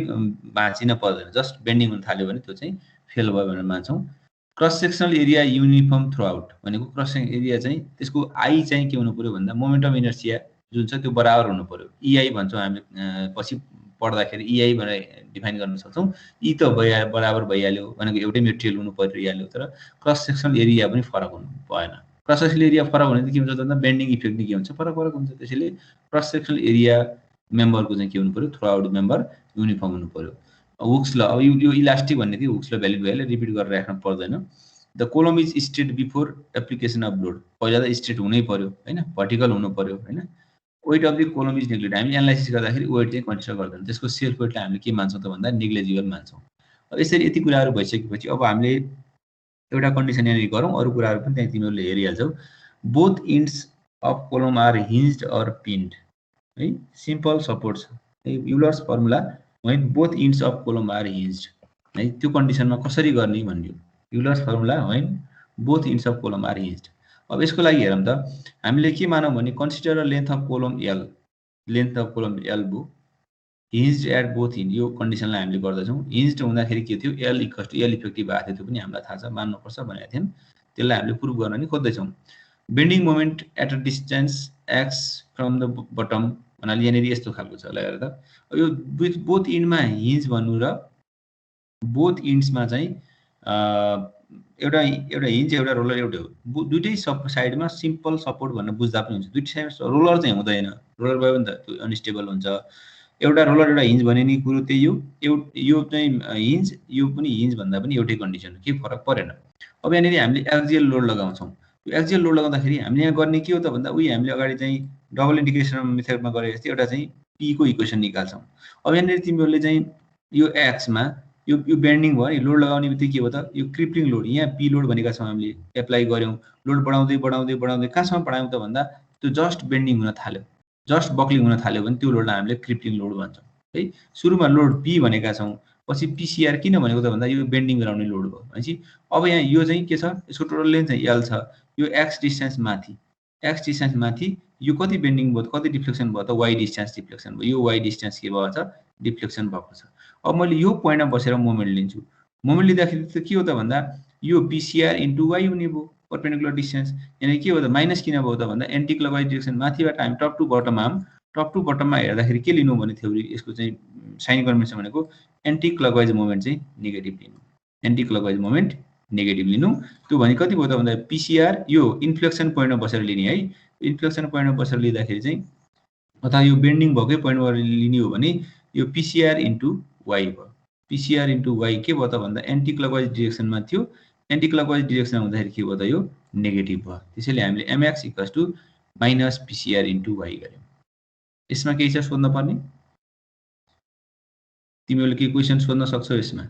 भाँचिन पर्दैन जस्ट बेन्डिङ हुन थाल्यो भने त्यो चाहिँ फेल भयो भनेर मान्छौँ cross sectional area uniform through out भनेको क्रस सेक्सनल एरिया चाहिँ त्यसको आई चाहिँ के हुनु पर्यो भन्दा मोमेन्ट अफ इनर्सिया जुन छ त्यो बराबर हुनु पर्यो इआई भन्छौँ हामीले पछि पढ्दाखेरि इआई भनेर डिफाइन गर्न सक्छौँ ई त बराबर भइहाल्यो भनेको एउटै मेटेरियल हुनु परिहाल्यो तर क्रस सेक्सनल एरिया पनि फरक हुनु भएन क्रस सेक्सनल एरिया फरक भने के हुन्छ भन्दा बेन्डिङ इफेक्ट के हुन्छ फरक हुन्छ त्यसैले क्रस सेक्सनल एरिया मेम्बरको चाहिँ के हुनु पर्यो थ्रु आउट मेम्बर युनिफर्म हुनु पर्यो हुक्स ल अब यो इलास्टिक भन्ने कि हुक्स ल भ्यालिड भइहाल्यो रिपिट गरेर राख्नु पर्दैन the column is straight before application of load पहिला त स्ट्रेट हुनै पर्यो होइन भर्टिकल हुनु पर्यो होइन weight of the column is neglect हामीले एनालाइसिस गर्दाखेरि वेट चाहिँ कन्सिडर गर्दैन त्यसको सेल्फ वेटलाई हामीले के मान्छौँ त भन्दा नेग्लेजिबल मान्छौँ अब यसरी यति कुराहरू भइसकेपछि अब हामीले एउटा कन्डिसन यहाँनिर गरौँ अरू कुराहरू पनि त्यहाँ तिमीहरूले हेरिहाल्छौ both ends of column are hinged or pinned है सिम्पल सपोर्ट छ है Euler's formula when both ends of column are hinged है त्यो कन्डिसनमा कसरी गर्ने भन्ने Euler's formula when both ends of column are hinged अब यसको लागि हेरौँ त हामीले के मानौँ भने consider length of column L length of column L भयो हिन्ज्ड एट बोथ इन्ड यो कन्डिसनलाई हामीले गर्दछौँ हिन्ज्ड हुँदाखेरि के थियो L equals to L effective भएको थियो त्यो पनि हामीलाई थाहा छ मान्नुपर्छ भनेको थियौँ त्यसलाई हामीले प्रुभ गर्न नि खोज्दैछौँ bending moment at a distance X from the bottom भन्नाले यहाँनिर यस्तो खालको छ ल हेर त यो बोथ इन्डमा हिन्ज भन्नु र बोथ इन्ड्समा चाहिँ एउटा हिन्ज एउटा रोलर एउटै हो दुइटै साइडमा सिम्पल सपोर्ट भनेर बुझ्दा पनि हुन्छ दुइटै साइड रोलर चाहिँ हुँदैन रोलर भयो भने त त्यो अनस्टेबल हुन्छ एउटा रोलर एउटा हिन्ज भने नि कुरो त्यही हो यो चाहिँ हिन्ज यो पनि हिन्ज भन्दा पनि एउटै कन्डिसन हो केही फरक परेन अब यहाँनिर हामीले एक्जियल लोड लगाउँछौँ यो एक्जियल लोड लगाउँदाखेरि हामीले यहाँ गर्ने के हो त भन्दा उही हामीले अगाडि चाहिँ डबल इन्डिकेसन मेथडमा गरे जस्तै एउटा चाहिँ पीको इक्वेसन निकाल्छौँ अब यहाँनिर तिमीहरूले चाहिँ यो एक्समा यो बेन्डिङ भयो लोड लगाउने बित्तिकै के हो त यो क्रिप्लिङ लोड यहाँ पी लोड भनेका छौँ हामीले एप्लाई गऱ्यौँ लोड बढाउँदै बढाउँदै बढाउँदै कहाँसम्म बढायौँ त भन्दा त्यो जस्ट बेन्डिङ हुन थाल्यो जस्ट बक्लिङ हुन थाल्यो भने त्यो लोडलाई हामीले क्रिप्लिङ लोड भन्छौँ है सुरुमा लोड पी भनेका छौँ पछि पिसिआर किन भनेको त भन्दा यो बेन्डिङ गराउने लोड भयो भनेपछि अब यहाँ यो चाहिँ के छ यसको टोटल लेन्थ चाहिँ एल छ यो एक्स डिस्टेन्स माथि यो कति बेन्डिङ भयो कति डिफ्लेक्सन भयो त वाइ डिस्टेन्स डिफ्लेक्सन भयो यो वाइ डिस्टेन्स के भयो छ डिफ्लेक्सन भएको छ अब मैले यो पोइन्टमा बसेर मोमेन्ट लिन्छु मोमेन्ट लिँदाखेरि त के हो त भन्दा यो पिसिआर इन्टु वाइ हुने भयो परपेन्डिकुलर डिस्टेन्स यानी के हो त माइनस किन भयो त भन्दा एन्टी क्लकवाइज डिरेक्सन माथिबाट हामी टप टु बटममा हेर्दाखेरि के लिनु भने थ्योरी यसको चाहिँ साइन कन्भेन्सन भनेको एन्टी क्लकवाइज मोमेन्ट चाहिँ नेगेटिभ लिनु एन्टी क्लकवाइज मोमेन्ट नेगेटिभ लिनु त्यो भने कति भयो त भन्दा पिसिआर यो इन्फ्लेक्सन पोइन्टमा बसेर लिने है इन्फ्लेक्सन पोइन्टमा बसेर लिँदाखेरि चाहिँ अथवा यो बेन्डिङ भएकै पोइन्टमा लिने हो भने यो पिसिआर इन्टु वाइ भयो पिसिआर इन्टु वाइ के भयो त भन्दा एन्टी क्लकवाइज डिरेक्सनमा थियो एन्टी क्लकवाइज डिरेक्सन हुँदाखेरि के भयो त यो नेगेटिभ भयो त्यसैले हामीले MX equals to minus PCR into Y गर्यौँ यसमा केही छ सोध्न पर्ने तिमीहरूले के क्वेसन सोध्न सक्छौ यसमा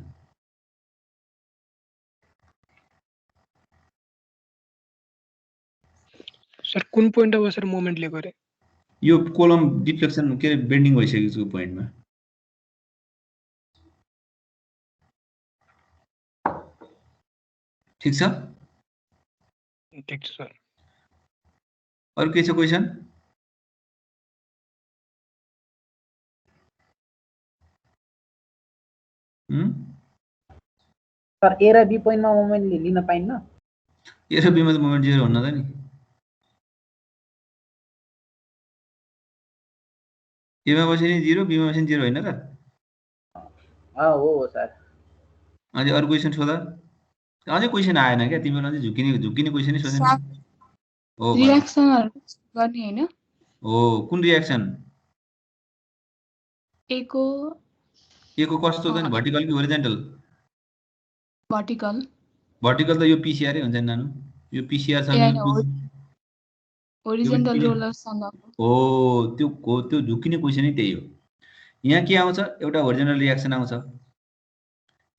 सर कुन पोइन्टमा बसेर मोमेन्ट लिएको रे यो कोलम डिफ्लेक्सन के बेन्डिङ भइसकेको छ पोइन्टमा ठीक छ सर अरु के छ क्वेसन सर ए र बी पोइन्टमा मोमेन्ट लिन पाइन्न ए र बीमा मोमेन्ट जेरो हुन्न त नि एमा बसे नि 0 बीमा बसे नि 0 हैन र हो सर अझै अरु क्वेसन सोधा अझै क्वेसन आएन के तिमीहरुले अझै झुकिने क्वेसन नै सोधेन हो रिएक्सनहरु गर्ने हैन हो कुन रिएक्सन एको कस्तो त नि भर्टिकल कि होरिजन्टल भर्टिकल त यो पीसीआर हुन्छ नि नानु यो पीसीआर सँग होरिजन्टल रोलर सँग हो त्यो झुकिने क्वेसन नै त्यही हो यहाँ के आउँछ एउटा होरिजन्टल रिएक्सन आउँछ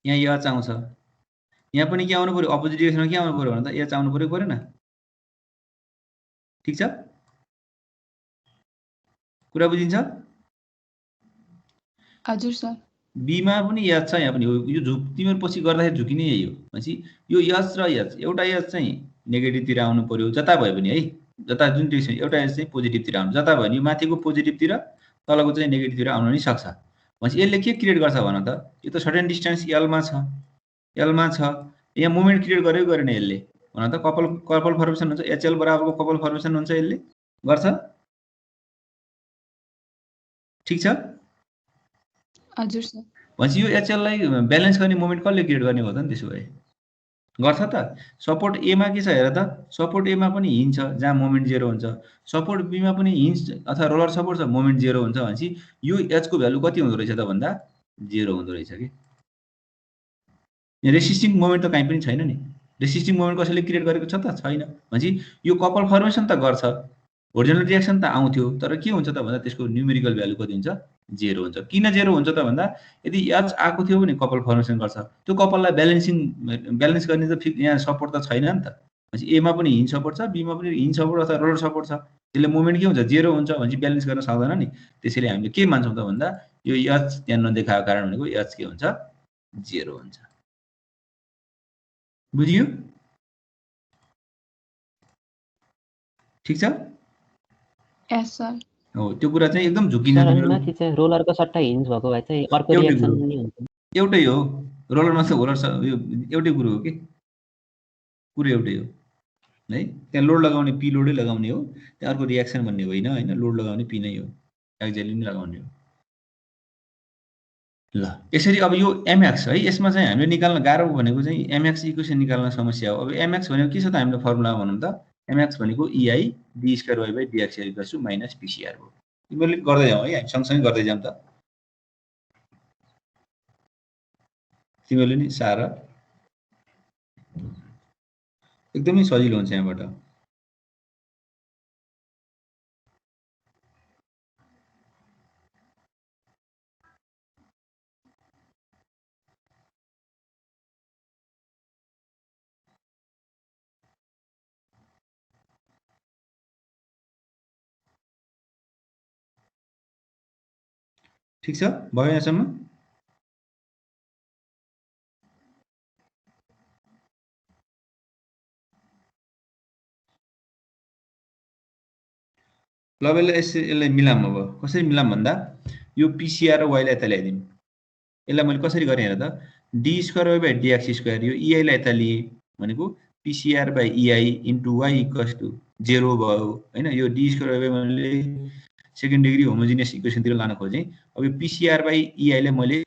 यहाँ एच आउँछ यहाँ पनि के आउनु पर्यो अपोजिट डिरेक्सनमा के आउनु पर्यो भने त एच आउनु पर्यो परेन ठीक छ कुरा बुझिन्छ हजुर सर बीमा पनि एच छ, यहाँ पनि यो तिमीहरू पछि गर्दाखेरि झुकिने यही हो। भनेपछि यो एच र एच, एउटा एच चाहिँ नेगेटिभतिर आउनु पर्यो जता भयो पनि है, जता जुन डिरेक्सन, एउटा एच चाहिँ पोजिटिभतिर आउनु, जता भयो नि यो माथिको पोजिटिभतिर तलको चाहिँ नेगेटिभतिर आउन नि सक्छ। भनेपछि यसले के क्रिएट गर्छ भन त, यो त सर्टेन डिस्टेन्स एलमा छ, यहाँ मोमेन्ट क्रिएट गर्यो गरेन यसले भन त, कपल फर्मेसन हुन्छ, एचएल बराबरको कपल फर्मेसन हुन्छ, यसले गर्छ। ठिक छ, हजुर सर। भनेपछि यो एचएललाई ब्यालेन्स गर्ने मोमेन्ट कसले क्रिएट गर्ने हो त नि, त्यसो भए गर्छ त। सपोर्ट एमा के छ हेर त, सपोर्ट एमा पनि हिन्छ जहाँ मोमेन्ट 0 हुन्छ, सपोर्ट बीमा पनि हिन्छ अथवा रोलर सपोर्ट छ, मोमेन्ट 0 हुन्छ। भनेपछि यो एचको भ्यालु कति हुँदो रहेछ त भन्दा 0 हुँदो रहेछ कि। रेसिस्टिङ मोमेन्ट त कहीँ पनि छैन नि, रेसिस्टिङ मोमेन्ट कसैले क्रिएट गरेको छ त छैन। भनेपछि यो कपल फर्मेसन त गर्छ, होरिजोनल रिएक्सन त आउँथ्यो, तर के हुन्छ त भन्दा त्यसको न्युमेरिकल भ्यालु कति हुन्छ, 0 हुन्छ। किन 0 हुन्छ त भन्दा यदि एच आएको थियो भने कपल फर्मेसन गर्छ, त्यो कपललाई ब्यालेन्स गर्ने त यहाँ सपोर्ट त छैन नि त। भनेपछि एमा पनि हिन्ज सपोर्ट छ, बीमा पनि हिन्ज सपोर्ट अथवा रोलर सपोर्ट छ, त्यसले मोमेन्ट के हुन्छ 0 हुन्छ, भनेपछि ब्यालेन्स गर्न सक्दैन नि। त्यसैले हामीले के मान्छौँ त भन्दा यो एच त्यहाँ नदेखाएको कारण भनेको एच के हुन्छ, 0 हुन्छ। बुझियो? ठिक छ? यस सर। हो, त्यो कुरा चाहिँ एकदम झुकिन्छ। माथि चाहिँ रोलरको सट्टा हिन्ज भएको भए चाहिँ अर्को रिएक्सन नि हुन्छ। एउटै हो, रोलरमा चाहिँ होलर यो एउटै कुरो हो कि, कुरो एउटै हो है। त्यहाँ लोड लगाउने पी लोडै लगाउने हो, त्यहाँ अर्को रिएक्सन भन्ने होइन होइन, लोड लगाउने पी नै हो, एक्जेली नै लगाउने हो। ल यसरी अब यो एमएक्स है, यसमा चाहिँ हामीले निकाल्न गाह्रो भनेको चाहिँ एमएक्स इक्वेसन निकाल्न समस्या हो। अब एमएक्स भनेको के छ त, हामीले फर्मुला भनौँ त, एमएक्स भनेको EI D square Y by DXL equals to minus PCR हो। तिमीहरूले गर्दै जाउँ है, हामी सँगसँगै गर्दै जाउँ त, तिमीहरूले नि सारा एकदमै सजिलो हुन्छ यहाँबाट। ठिक छ, भयो यहाँसम्म? ल यसलाई मिलाम। अब कसरी मिलाम भन्दा यो पिसिआर र वाइलाई यता ल्याइदिउँ। यसलाई मैले कसरी गरेँ हेर त, D square Y by dx square, यो इआईलाई यता लिएँ भनेको PCR by EI into Y equals to 0 भयो होइन। यो डी स्क्वायर वाई बाई मैले सेकेन्ड डिग्री होमोजिनियस इक्वेसनतिर लान खोजेँ। अब यो पिसिआर बाई इआईलाई मैले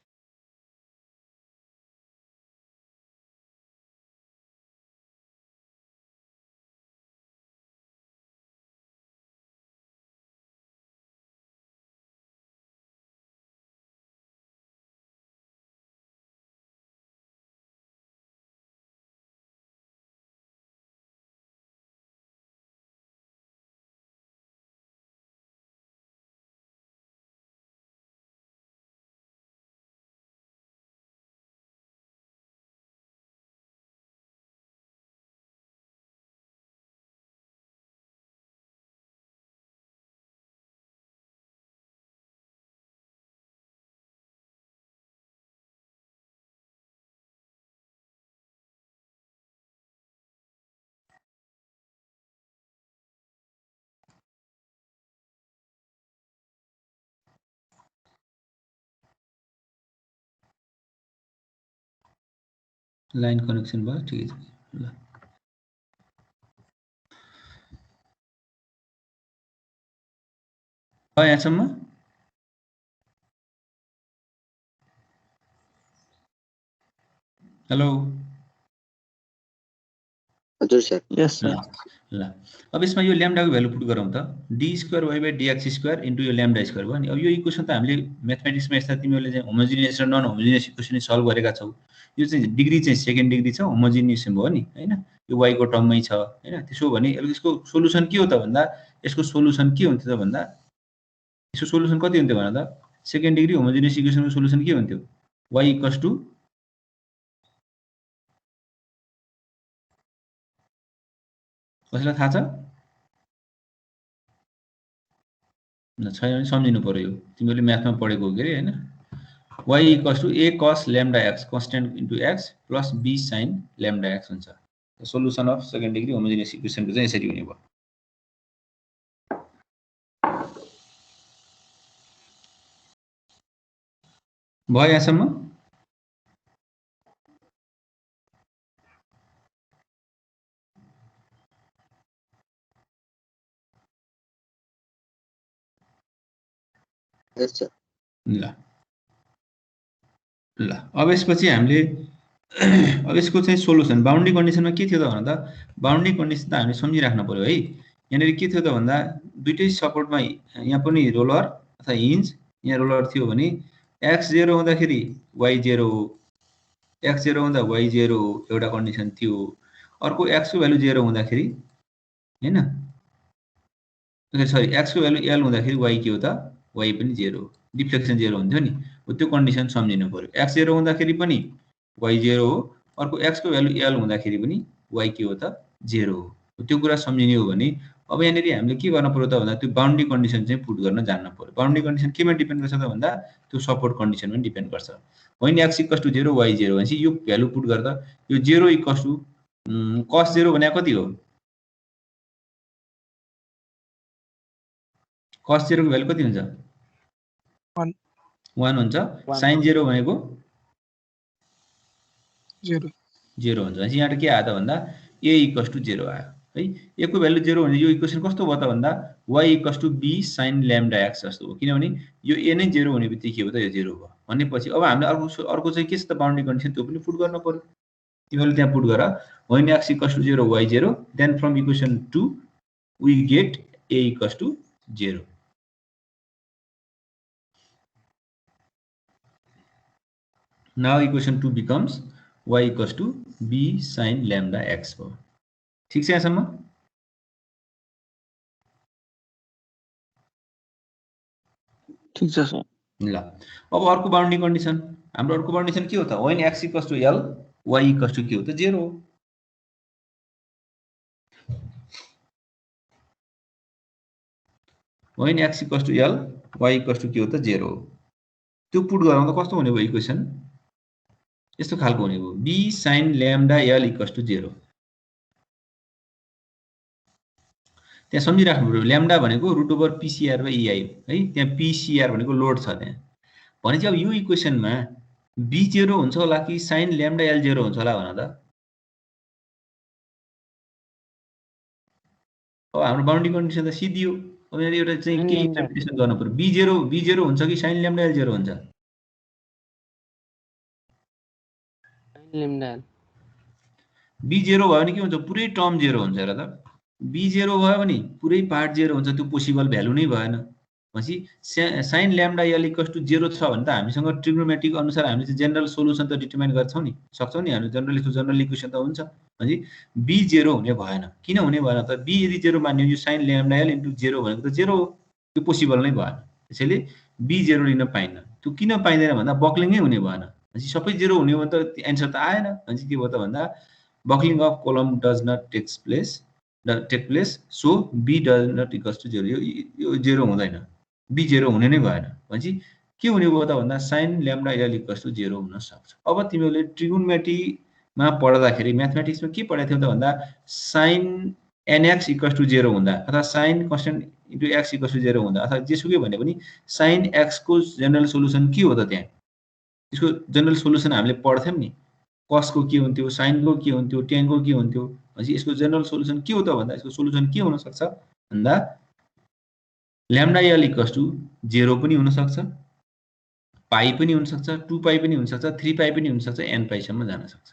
लाइन कनेक्सन भयो, ठिकै छ। ल यहाँसम्म? हेलो हजुर सर। यस सर। ल अब यसमा यो ल्याम्डाको भ्यालु पुट गरौँ त, D square Y by dx square into यो ल्याम्डा स्क्वायर भयो नि। अब यो इक्वेसन त हामीले म्याथमेटिक्समा यस्ता तिमीहरूले चाहिँ होमोजिनियस र नन होमोजिनियस इक्वेसन सल्भ गरेका छौ। यो चाहिँ डिग्री चाहिँ सेकेन्ड डिग्री छ, होमोजिनियस भयो नि होइन, यो वाईको टर्ममै छ होइन। त्यसो भने यसको सोलुसन के हो त भन्दा, यसको सोलुसन के हुन्थ्यो त भन्दा, यसको सोलुसन कति हुन्थ्यो भन त, सेकेन्ड डिग्री होमोजिनियस इक्वेसनको सोलुसन के हुन्थ्यो, वाई इक्वल्स टु कसैलाई थाहा छ? छैन भने सम्झिनु पर्यो, यो तिमीहरूले म्याथमा पढेको हो के अरे होइन। y equals to a cos lambda x constant into x plus b sin lambda x हुन्छ solution of second degree homogeneous इक्वेसनको चाहिँ यसरी हुने भयो भयो यहाँसम्म Yes, sir. ल ल अब यसपछि हामीले अब यसको चाहिँ सोलुसन बाउन्ड्री कन्डिसनमा के थियो त भन्दा बाउन्ड्री कन्डिसन त हामीले सम्झिराख्नु पर्यो है यहाँनिर के थियो त भन्दा दुईटै सपोर्टमा यहाँ पनि रोलर अथवा हिन्ज यहाँ रोलर थियो भने x0 हुँदाखेरि y0 हो x0 हुँदा y0 हो एउटा कन्डिसन थियो अर्को x को भ्यालु 0 हुँदाखेरि हैन सरी x को भ्यालु l हुँदाखेरि y के हो त y पनि 0 हो डिफ्लेक्सन 0 हुन्थ्यो नि त्यो कन्डिसन सम्झिनु पर्यो x0 हुँदाखेरि पनि y0 हो अर्को x को भ्यालु l हुँदाखेरि पनि y के हो त 0 हो त्यो कुरा सम्झिने हो भने अब यहाँनिर हामीले के गर्न पर्यो त भन्दा त्यो बाउन्ड्री कन्डिसन चाहिँ पुट गर्न जान्न पर्यो बाउन्ड्री कन्डिसन केमा डिपेन्ड गर्छ त भन्दा त्यो सपोर्ट कन्डिसनमा डिपेन्ड गर्छ when x equals to 0 y0 भनेपछि यो भ्यालु पुट गर्दा यो 0 equals to cos 0 भने कति हो cos 0 को भ्यालु कति हुन्छ 1 हुन्छ sin 0 भनेको 0 0 हुन्छ भनेपछि यहाँ के आयो त भन्दा a equals to 0 आयो है a को भ्यालु 0 भने यो इक्वेसन कस्तो भयो त भन्दा y equals to b sin lambda x जस्तो हो किनभने यो a नै 0 हुने बित्तिकै के हो त यो 0 भयो भनेपछि अब हामीले अर्को चाहिँ के छ त बाउन्ड्री कन्डिसन त्यो पनि पुट गर्न पर्यो तिमीले त्यहाँ पुट गर when x equals to 0 y0 then from equation 2 we get a equals to 0 now equation 2 becomes y equals to b sin lambda x भयो ठीक छ यहाँसम्म ठीक छ सर ल अब अर्को बाउन्ड्री कन्डिसन हाम्रो अर्को बाउन्ड्री के हो त when x equals to l y equals to के हो त 0 when x equals to l y equals to के हो त 0 त्यो पुट गराउँदा कस्तो हुने भयो इक्वेसन यस्तो खालको हुने भयो b sin lambda l equals to 0 त्यहाँ सम्झिराख्नु पर्यो ल्याम्डा भनेको root over PCR by EI है त्यहाँ पीसीआर भनेको लोड छ त्यहाँ भनेपछि अब यो इक्वेसनमा बी 0 हुन्छ होला कि साइन ल्याम्डा एल 0 हुन्छ होला भन त अब हाम्रो बाउन्ड्री कन्डिसन त सिधियो अब यहाँ एउटा चाहिँ के इन्टरप्रिटेसन गर्न पर्यो बी 0 हुन्छ कि साइन ल्याम्डा एल 0 हुन्छ बी 0 भयो भने के हुन्छ पुरै टर्म 0 हुन्छ र त बी 0 भयो भने पुरै पार्ट 0 हुन्छ त्यो पोसिबल भ्यालु नै भएन भनेपछि sine lambda L equals to 0 छ भने त हामीसँग ट्रिग्नोमेट्रिक अनुसार हामीले चाहिँ जनरल सोलुसन त डिटरमाइन गर्छौं नि सक्छौं नि हामी जनरल इक्वेसन त हुन्छ भनेपछि बी 0 हुने भएन किन हुने भएन त बी यदि 0 मान्यो yo sign lambda L into 0 भनेको त 0 हो त्यो पोसिबल नै भएन त्यसैले बी 0 लिन पाइन्न त्यो किन पाइदैन भन्दा बक्लिङै हुने भएन भनेपछि सबै 0 हुने हो भने त एन्सर त आएन भनेपछि के भयो त भन्दा buckling of column does not take place so B does not equals to 0 यो 0 हुँदैन बी 0 हुने नै भएन भनेपछि के हुने भयो त भन्दा sine lambda L equals to 0 हुन सक्छ अब तिमीले ट्रिगोनोमेट्रीमा पढ्दाखेरि म्याथमेटिक्समा के पढाएको थियौ त भन्दा साइन nx इक्वल्स टु 0 हुँदा अथवा sine constant into x equals to 0 हुँदा अथवा जेसुकै भने पनि साइन x को जनरल सोलुसन के हो त त्यहाँ यसको जनरल सोलुसन हामीले पढ्थ्यौं नि cos को के हुन्थ्यो sin को के हुन्थ्यो tan को के हुन्थ्यो भनेपछि यसको जनरल सोलुसन के हो त भन्दा यसको सोलुसन के हुन सक्छ भन्दा ल्याम्डा एल इक्वल्स टु 0 पनि हुन सक्छ पाई पनि हुन सक्छ 2 पाई पनि हुन सक्छ 3 पाई पनि हुन सक्छ n पाई सम्म जान सक्छ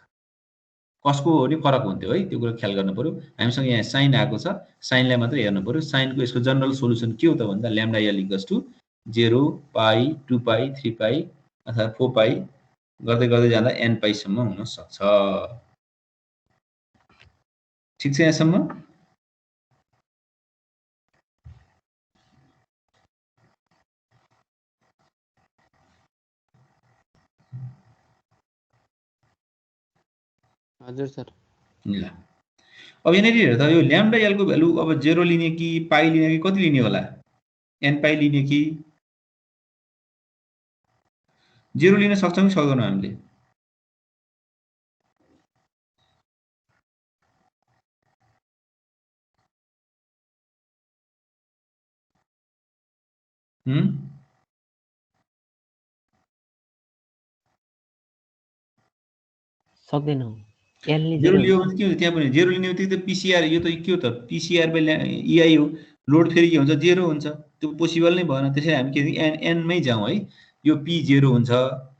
कसको हो नि फरक हुन्थ्यो है त्यो कुरा ख्याल गर्न पर्यो हामीसँग यहाँ साइन आएको छ साइनलाई मात्र हेर्नु पर्यो साइनको यसको जनरल सोलुसन के हो त भन्दा ल्याम्डा एल इक्वल्स टु 0 पाई 2 पाई 3 पाई अथवा 4 पाई गर्दै गर्दै जाँदा n पाई सम्म हुन सक्छ ठीक छ यहाँसम्म हजुर सर ल अब यहाँनिर हेर त यो ल्याम्डा एल को भ्यालु अब 0 लिने कि पाई लिने कि कति लिने होला n पाई लिने कि 0 लिन सक्छौँ कि सक्दैनौँ हामीले? सक्दैनौँ। एल नि 0 0 लियो भने के हुन्छ? त्यहाँ पनि 0 लिने बित्तिकै त पिसिआर यो त के हो त? पिसिआर बाइ इआई हो। लोड फेरि के हुन्छ? 0 हुन्छ। त्यो पोसिबल नै भएन। त्यसैले हामी के एनमै जाउँ है। यो पी 0 हुन्छ,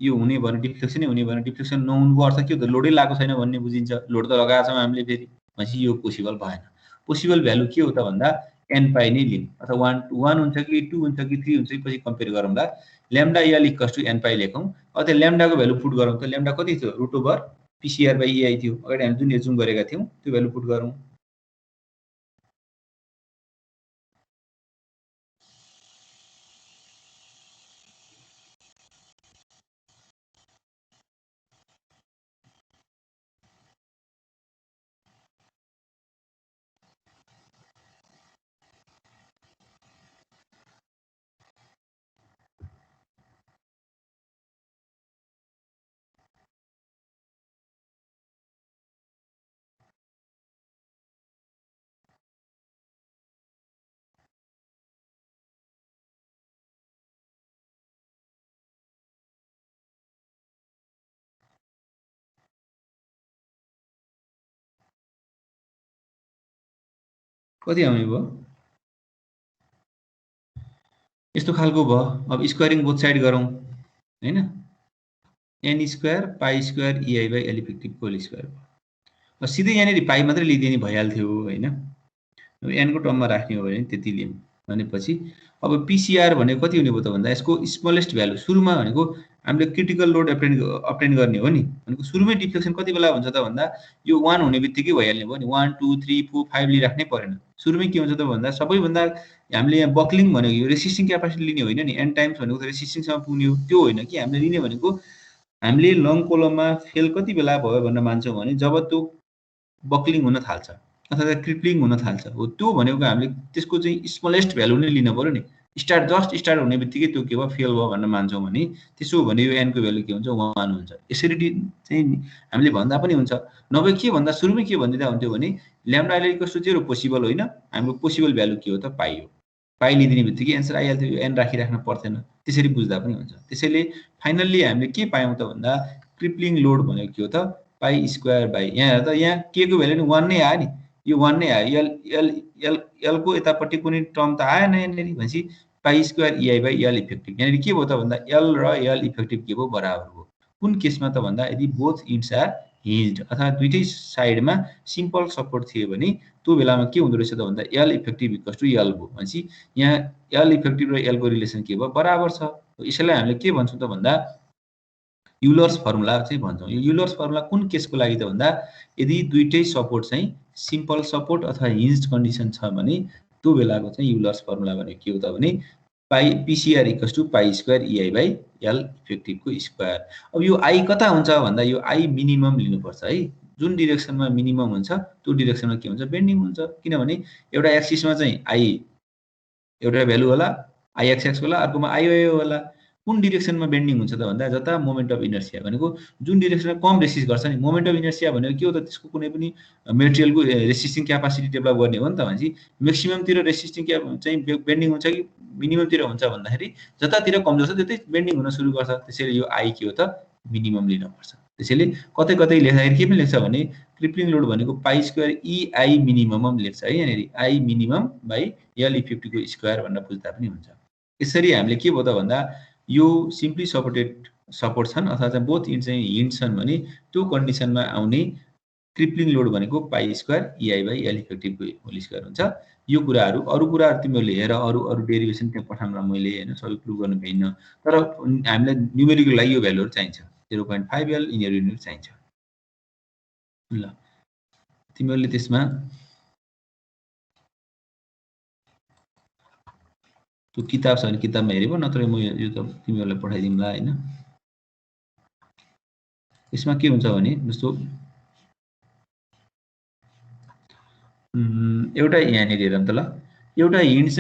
यो हुने भने डिफ्लेक्सनै हुने भने डिफ्लेक्सन नहुनुको अर्थ के हो त? लोडै लगाएको छैन भन्ने बुझिन्छ। लोड त लगाएको छौँ हामीले फेरि, भनेपछि यो पोसिबल भएन। पोसिबल भ्यालु के हो त भन्दा एन पाई नै लिउँ, अथवा 1 हुन्छ कि 2 हुन्छ कि 3 हुन्छ कि पछि कम्पेयर गरौँला। Lambda L equals to N pi लेखौँ। अब त्यो ल्याम्डाको भ्यालु पुट गरौँ त ल्याम्डा कति थियो? Root over PCR by EI थियो। अगाडि हामी जुन एजुम गरेका थियौँ त्यो भ्यालु पुट गरौँ। कति आउने भयो? यस्तो खालको भयो। अब स्क्वायरिङ बोथ साइड गरौँ हैन? N square pi square EI by L इफेक्टिभको होल स्क्वायर भयो। सिधै यहाँनिर पाई मात्रै लिइदिने भइहाल्थ्यो हैन? एनको टर्ममा राख्ने हो भने त्यति लियौँ भनेपछि अब पिसिआर भनेको कति हुने भयो त भन्दा यसको स्मलेस्ट भ्यालु सुरुमा भनेको हामीले क्रिटिकल लोड अप्टेन गर्ने हो नि। भनेको सुरुमै डिफ्लेक्सन कति बेला हुन्छ त भन्दा यो 1 हुने बित्तिकै भइहाल्ने भयो नि। 1 2 3 4 5 लिइराख्नै परेन। सुरुमै के हुन्छ त भन्दा सबैभन्दा हामीले यहाँ बक्लिङ भनेको यो रेसिस्टिङ क्यापासिटी लिने होइन नि। एन टाइम्स भनेको त रेसिस्टिङसम्म पुग्ने हो, त्यो होइन कि हामीले लिने भनेको हामीले लङ कोलममा फेल कति बेला भयो भनेर मान्छौँ भने जब त्यो बक्लिङ हुन थाल्छ अथवा क्रिप्लिङ हुन थाल्छ। हो त्यो भनेको हामीले त्यसको चाहिँ स्मलेस्ट भ्यालु नै लिन पर्यो नि। जस्ट स्टार्ट हुने बित्तिकै त्यो के भयो? फेल भयो भनेर मान्छौँ भने त्यसो हो भने यो एनको भ्यालु के हुन्छ? 1 हुन्छ। यसरी चाहिँ हामीले भन्दा पनि हुन्छ। नभए के भन्दा सुरुमै के भनिदिँदा हुन्थ्यो भने lambda L equals to 0 possible होइन। हाम्रो पोसिबल भ्यालु के हो त? पाई हो। पाई लिदिने बित्तिकै एन्सर आइहाल्थ्यो। यो एन राखिराख्न पर्थेन। त्यसरी बुझ्दा पनि हुन्छ। त्यसैले फाइनल्ली हामीले के पायौँ त भन्दा क्रिप्लिङ लोड भनेको के हो त? पाई स्क्वायर बाई यहाँ हेर्दा यहाँ के को भ्यालु नि 1 नै आयो नि। यो 1 नै आयो। एल को यतापट्टि कुनै टर्म त आएन यहाँनिर भनेपछि पाई square EI by L effective. यहाँनिर के भयो त भन्दा एल र एल इफेक्टिभ के भयो? बराबर भयो। कुन केसमा त भन्दा यदि बोथ इन्ड्स आर हिन्ज्ड अथवा दुईटै साइडमा सिम्पल सपोर्ट थियो भने त्यो बेलामा के हुँदो रहेछ त भन्दा L effective equals to l भयो। भनेपछि यहाँ एल इफेक्टिभ र एलको रिलेसन के भयो? बराबर छ। यसैलाई हामीले के भन्छौँ त भन्दा युलर्स फर्मुला चाहिँ भन्छौँ। यो युलर्स फर्मुला कुन केसको लागि त भन्दा यदि दुईटै सपोर्ट चाहिँ सिम्पल सपोर्ट अथवा हिन्ज्ड कन्डिसन छ भने त्यो बेलाको चाहिँ युलर्स फर्मुला भनेको के हो त भने pi PCR equals to pi square EI by L इफेक्टिभको स्क्वायर। अब यो आई कता हुन्छ भन्दा यो आई मिनिमम लिनुपर्छ है। जुन डिरेक्सनमा मिनिमम हुन्छ त्यो डिरेक्सनमा के हुन्छ? बेन्डिङ हुन्छ। किनभने एउटा एक्सिसमा चाहिँ आई एउटा भ्यालु होला, आई एक्स होला, अर्कोमा आई वाई होला। कुन डिरेक्सनमा बेन्डिङ हुन्छ त भन्दा जता मोमेन्ट अफ इनर्सिया भनेको जुन डिरेक्सनमा कम रेसिस्ट गर्छ नि। मोमेन्ट अफ इनर्सिया भनेको के हो त? त्यसको कुनै पनि मेटेरियलको रेसिस्टिङ क्यापासिटी डेभलप गर्ने हो नि त। भनेपछि म्याक्सिममतिर रेसिस्टिङ चाहिँ बेन्डिङ हुन्छ कि मिनिममतिर हुन्छ भन्दाखेरि जतातिर कमजोर छ त्यतै बेन्डिङ हुन सुरु गर्छ। त्यसैले यो आई के हो त? मिनिमम लिनुपर्छ। त्यसैले कतै कतै लेख्दाखेरि के पनि लेख्छ भने क्रिप्लिङ लोड भनेको पाई स्क्वायर इआई मिनिमम लेख्छ है। यहाँनिर आई मिनिमम बाई एल इफेक्टिभको स्क्वायर भनेर बुझ्दा पनि हुन्छ। यसरी हामीले के भयो त भन्दा यो सिम्पली सपोर्टेड सपोर्ट छन् अथवा चाहिँ बोथ इन्ड चाहिँ हिन्ड छन् भने त्यो कन्डिसनमा आउने क्रिप्लिङ लोड भनेको pi square EI by L इफेक्टिभको होल स्क्वायर हुन्छ। यो कुराहरू अरू कुराहरू तिमीहरूले हेर, अरू डेरिभेसन त्यहाँ पठाउँला मैले होइन, सबै प्रुभ गर्नु भ्याइन्न। तर हामीलाई न्युमेरिकको लागि यो भ्यालुहरू चाहिन्छ। 0.5 एल इन युनिट चाहिन्छ। ल तिमीहरूले त्यसमा त्यो किताब छ भने किताबमा हेरेको, नत्र म यो त तिमीहरूलाई पठाइदिउँला होइन। यसमा के हुन्छ भने जस्तो एउटा यहाँनिर हेरौँ त ल। एउटा इन्ड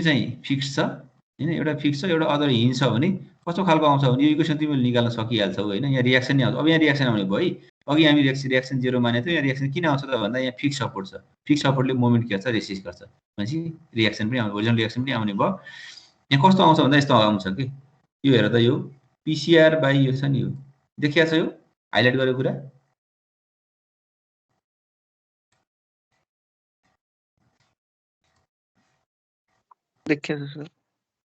चाहिँ फिक्स छ होइन, एउटा फिक्स छ, एउटा अदर हिन्ड छ भने कस्तो खालको आउँछ भने यो इक्वेसन तिमीले निकाल्न सकिहाल्छौ होइन। यहाँ रियाक्सन नै आउँछ। अब यहाँ रियाक्सन आउने भयो है। अघि हामी रियाक्सन 0 मानेको थियौँ। यहाँ रियाक्सन किन आउँछ त भन्दा यहाँ फिक्स सपोर्ट छ। फिक्स सपोर्टले मोमेन्ट के गर्छ, रेसिस्ट गर्छ भनेपछि रियाक्सन पनि आउने, ओरिजिनल रियाक्सन पनि आउने भयो। यहाँ कस्तो आउँछ भन्दा यस्तो आउँछ कि यो हेर त, यो पिसिआर बाई यो छ नि, यो देखिया छ, यो हाइलाइट गरेको कुरा देखिएको छ सर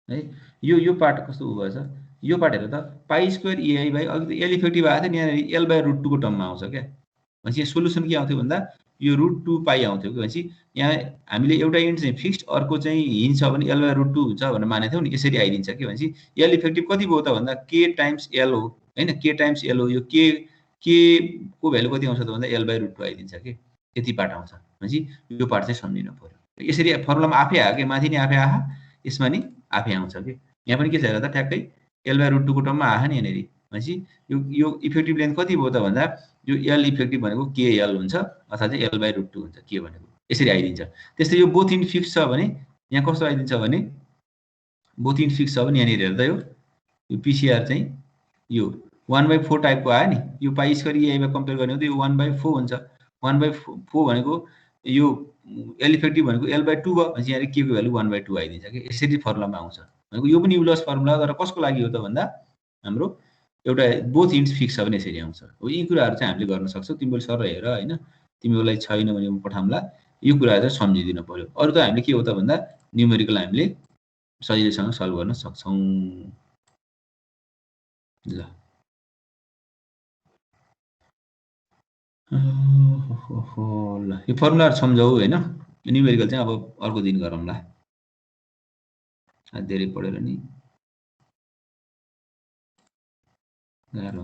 है। यो पार्ट कस्तो भएछ, यो पार्ट हेर त, पाई स्क्वायर एआई बाई, अघि त एल इफेक्टिभ आएको थियो नि, यहाँ एल बाई रुट 2 को टर्ममा आउँछ क्या। भनेपछि यहाँ सोल्युसन के आउँथ्यो भन्दा यो रुट 2 पाई आउँथ्यो कि। भनेपछि यहाँ हामीले एउटा इन्ट चाहिँ फिक्स्ड, अर्को चाहिँ हिन्ज छ भने एल बाई रुट 2 हुन्छ भनेर मानेको थियौँ नि, यसरी आइदिन्छ कि। भनेपछि एल इफेक्टिभ कति भयो त भन्दा के टाइम्स एल हो होइन, के टाइम्स एल हो। यो के को भ्यालु कति आउँछ त भन्दा एल बाई रुट 2 आइदिन्छ कि। यति पार्ट आउँछ। भनेपछि यो पार्ट चाहिँ सम्झिनु पर्यो। यसरी फर्मुलामा आफै आयो कि, माथि नै आफै आहा, यसमा नि आफै आउँछ कि। यहाँ पनि के छ हेर त, ठ्याक्कै एल बाई रुट 2 को टर्ममा आयो नि यहाँनिर। भनेपछि यो इफेक्टिभ लेन्थ कति भयो त भन्दा यो एल इफेक्टिभ भनेको केएल हुन्छ अथवा चाहिँ एल बाई रुट 2 हुन्छ के भनेको, यसरी आइदिन्छ। त्यस्तै यो बोथ इन्ट फिक्स छ भने यहाँ कस्तो आइदिन्छ भने, बोथ इन्ट फिक्स छ भने यहाँनिर हेर्दा यो पिसिआर चाहिँ यो 1/4 टाइपको आयो नि। यो पाई स्क्वायर एआईमा कम्पेयर गर्ने हो त यो 1/4 हुन्छ। 1/4 भनेको यो एल इफेक्टिभ भनेको एल बाई 2 भयो। भनेपछि यहाँ के को भ्यालु 1/2 आइदिन्छ कि। यसरी फर्मुलामा आउँछ भनेको। यो पनि युलर्स फर्मुला, तर कसको लागि हो त भन्दा हाम्रो एउटा बोथ इन्ट्स फिक्स छ भने यसरी आउँछ। हो यी कुराहरू चाहिँ हामीले गर्न सक्छौँ। तिमीले सर हेर होइन, तिमीलाई छैन भने म पठाउँला। यो कुराहरू चाहिँ सम्झिदिनु पर्यो। अरू त हामीले के हो त भन्दा न्युमेरिकल हामीले सजिलैसँग सल्भ गर्न सक्छौँ। ल ल यो फर्मुलाहरू सम्झाऊ होइन। न्युमेरिकल चाहिँ अब अर्को दिन गरौँला, धेरै पढेर नि गाह्रो